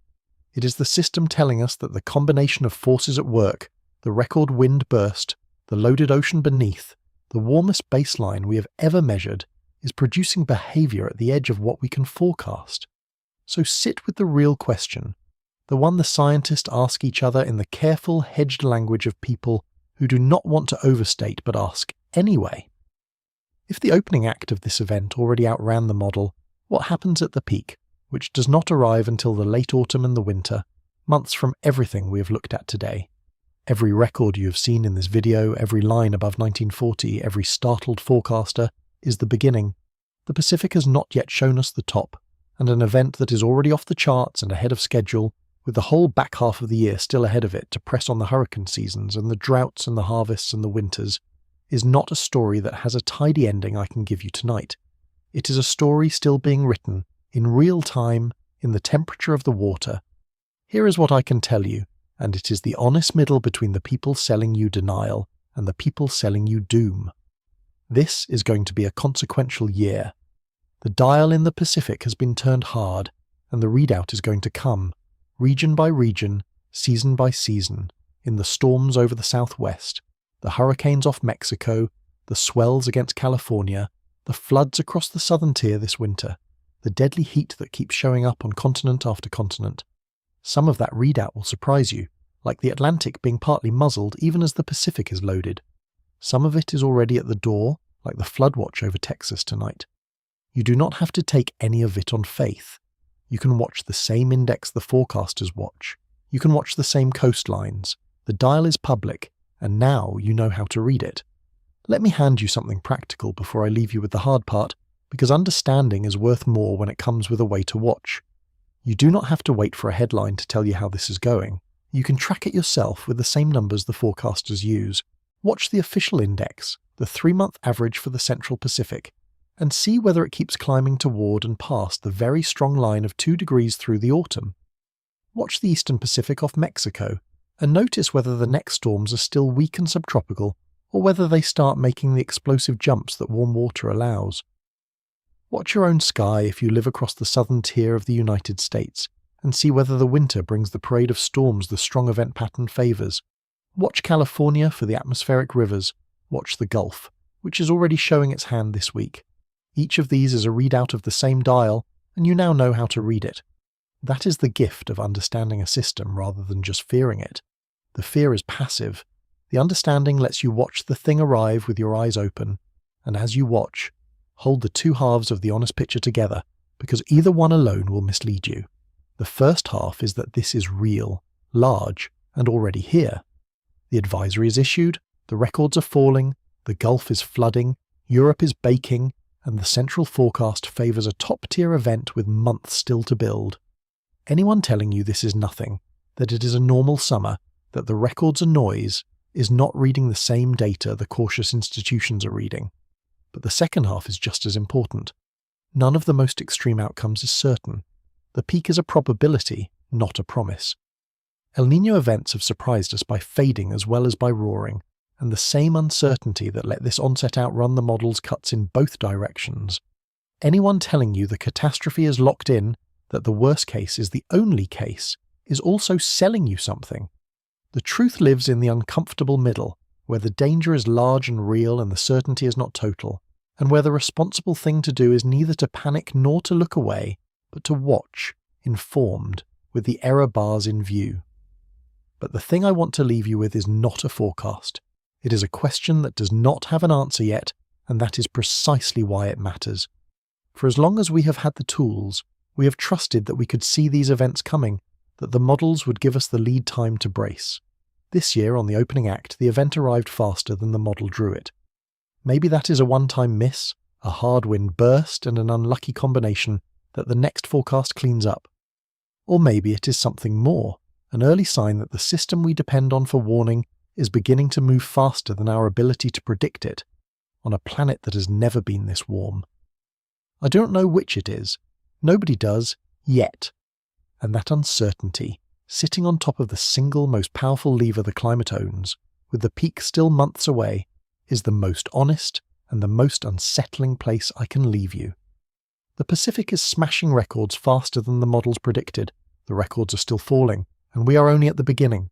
It is the system telling us that the combination of forces at work, the record wind burst, the loaded ocean beneath, the warmest baseline we have ever measured, is producing behaviour at the edge of what we can forecast. So sit with the real question, the one the scientists ask each other in the careful, hedged language of people who do not want to overstate but ask anyway. If the opening act of this event already outran the model, what happens at the peak, which does not arrive until the late autumn and the winter, months from everything we have looked at today? Every record you have seen in this video, every line above 1940, every startled forecaster, is the beginning. The Pacific has not yet shown us the top, and an event that is already off the charts and ahead of schedule, with the whole back half of the year still ahead of it to press on the hurricane seasons and the droughts and the harvests and the winters, is not a story that has a tidy ending I can give you tonight. It is a story still being written, in real time, in the temperature of the water. Here is what I can tell you, and it is the honest middle between the people selling you denial and the people selling you doom. This is going to be a consequential year. The dial in the Pacific has been turned hard, and the readout is going to come, region by region, season by season, in the storms over the southwest, the hurricanes off Mexico, the swells against California, the floods across the southern tier this winter, the deadly heat that keeps showing up on continent after continent. Some of that readout will surprise you, like the Atlantic being partly muzzled even as the Pacific is loaded. Some of it is already at the door, like the flood watch over Texas tonight. You do not have to take any of it on faith. You can watch the same index the forecasters watch. You can watch the same coastlines. The dial is public, and now you know how to read it. Let me hand you something practical before I leave you with the hard part, because understanding is worth more when it comes with a way to watch. You do not have to wait for a headline to tell you how this is going. You can track it yourself with the same numbers the forecasters use. Watch the official index, the 3-month average for the Central Pacific, and see whether it keeps climbing toward and past the very strong line of 2 degrees through the autumn. Watch the Eastern Pacific off Mexico, and notice whether the next storms are still weak and subtropical, or whether they start making the explosive jumps that warm water allows. Watch your own sky if you live across the southern tier of the United States, and see whether the winter brings the parade of storms the strong event pattern favours. Watch California for the atmospheric rivers. Watch the Gulf, which is already showing its hand this week. Each of these is a readout of the same dial, and you now know how to read it. That is the gift of understanding a system rather than just fearing it. The fear is passive. The understanding lets you watch the thing arrive with your eyes open, and as you watch, hold the 2 halves of the honest picture together, because either one alone will mislead you. The first half is that this is real, large, and already here. The advisory is issued, the records are falling, the Gulf is flooding, Europe is baking, and the central forecast favours a top-tier event with months still to build. Anyone telling you this is nothing, that it is a normal summer, that the records are noise, is not reading the same data the cautious institutions are reading. But the second half is just as important. None of the most extreme outcomes is certain. The peak is a probability, not a promise. El Niño events have surprised us by fading as well as by roaring, and the same uncertainty that let this onset outrun the models cuts in both directions. Anyone telling you the catastrophe is locked in, that the worst case is the only case, is also selling you something. The truth lives in the uncomfortable middle, where the danger is large and real and the certainty is not total, and where the responsible thing to do is neither to panic nor to look away, but to watch, informed, with the error bars in view. But the thing I want to leave you with is not a forecast. It is a question that does not have an answer yet, and that is precisely why it matters. For as long as we have had the tools, we have trusted that we could see these events coming, that the models would give us the lead time to brace. This year, on the opening act, the event arrived faster than the model drew it. Maybe that is a one-time miss, a hard wind burst and an unlucky combination that the next forecast cleans up. Or maybe it is something more, an early sign that the system we depend on for warning is beginning to move faster than our ability to predict it, on a planet that has never been this warm. I don't know which it is. Nobody does, yet. And that uncertainty, sitting on top of the single most powerful lever the climate owns, with the peak still months away, is the most honest and the most unsettling place I can leave you. The Pacific is smashing records faster than the models predicted. The records are still falling, and we are only at the beginning.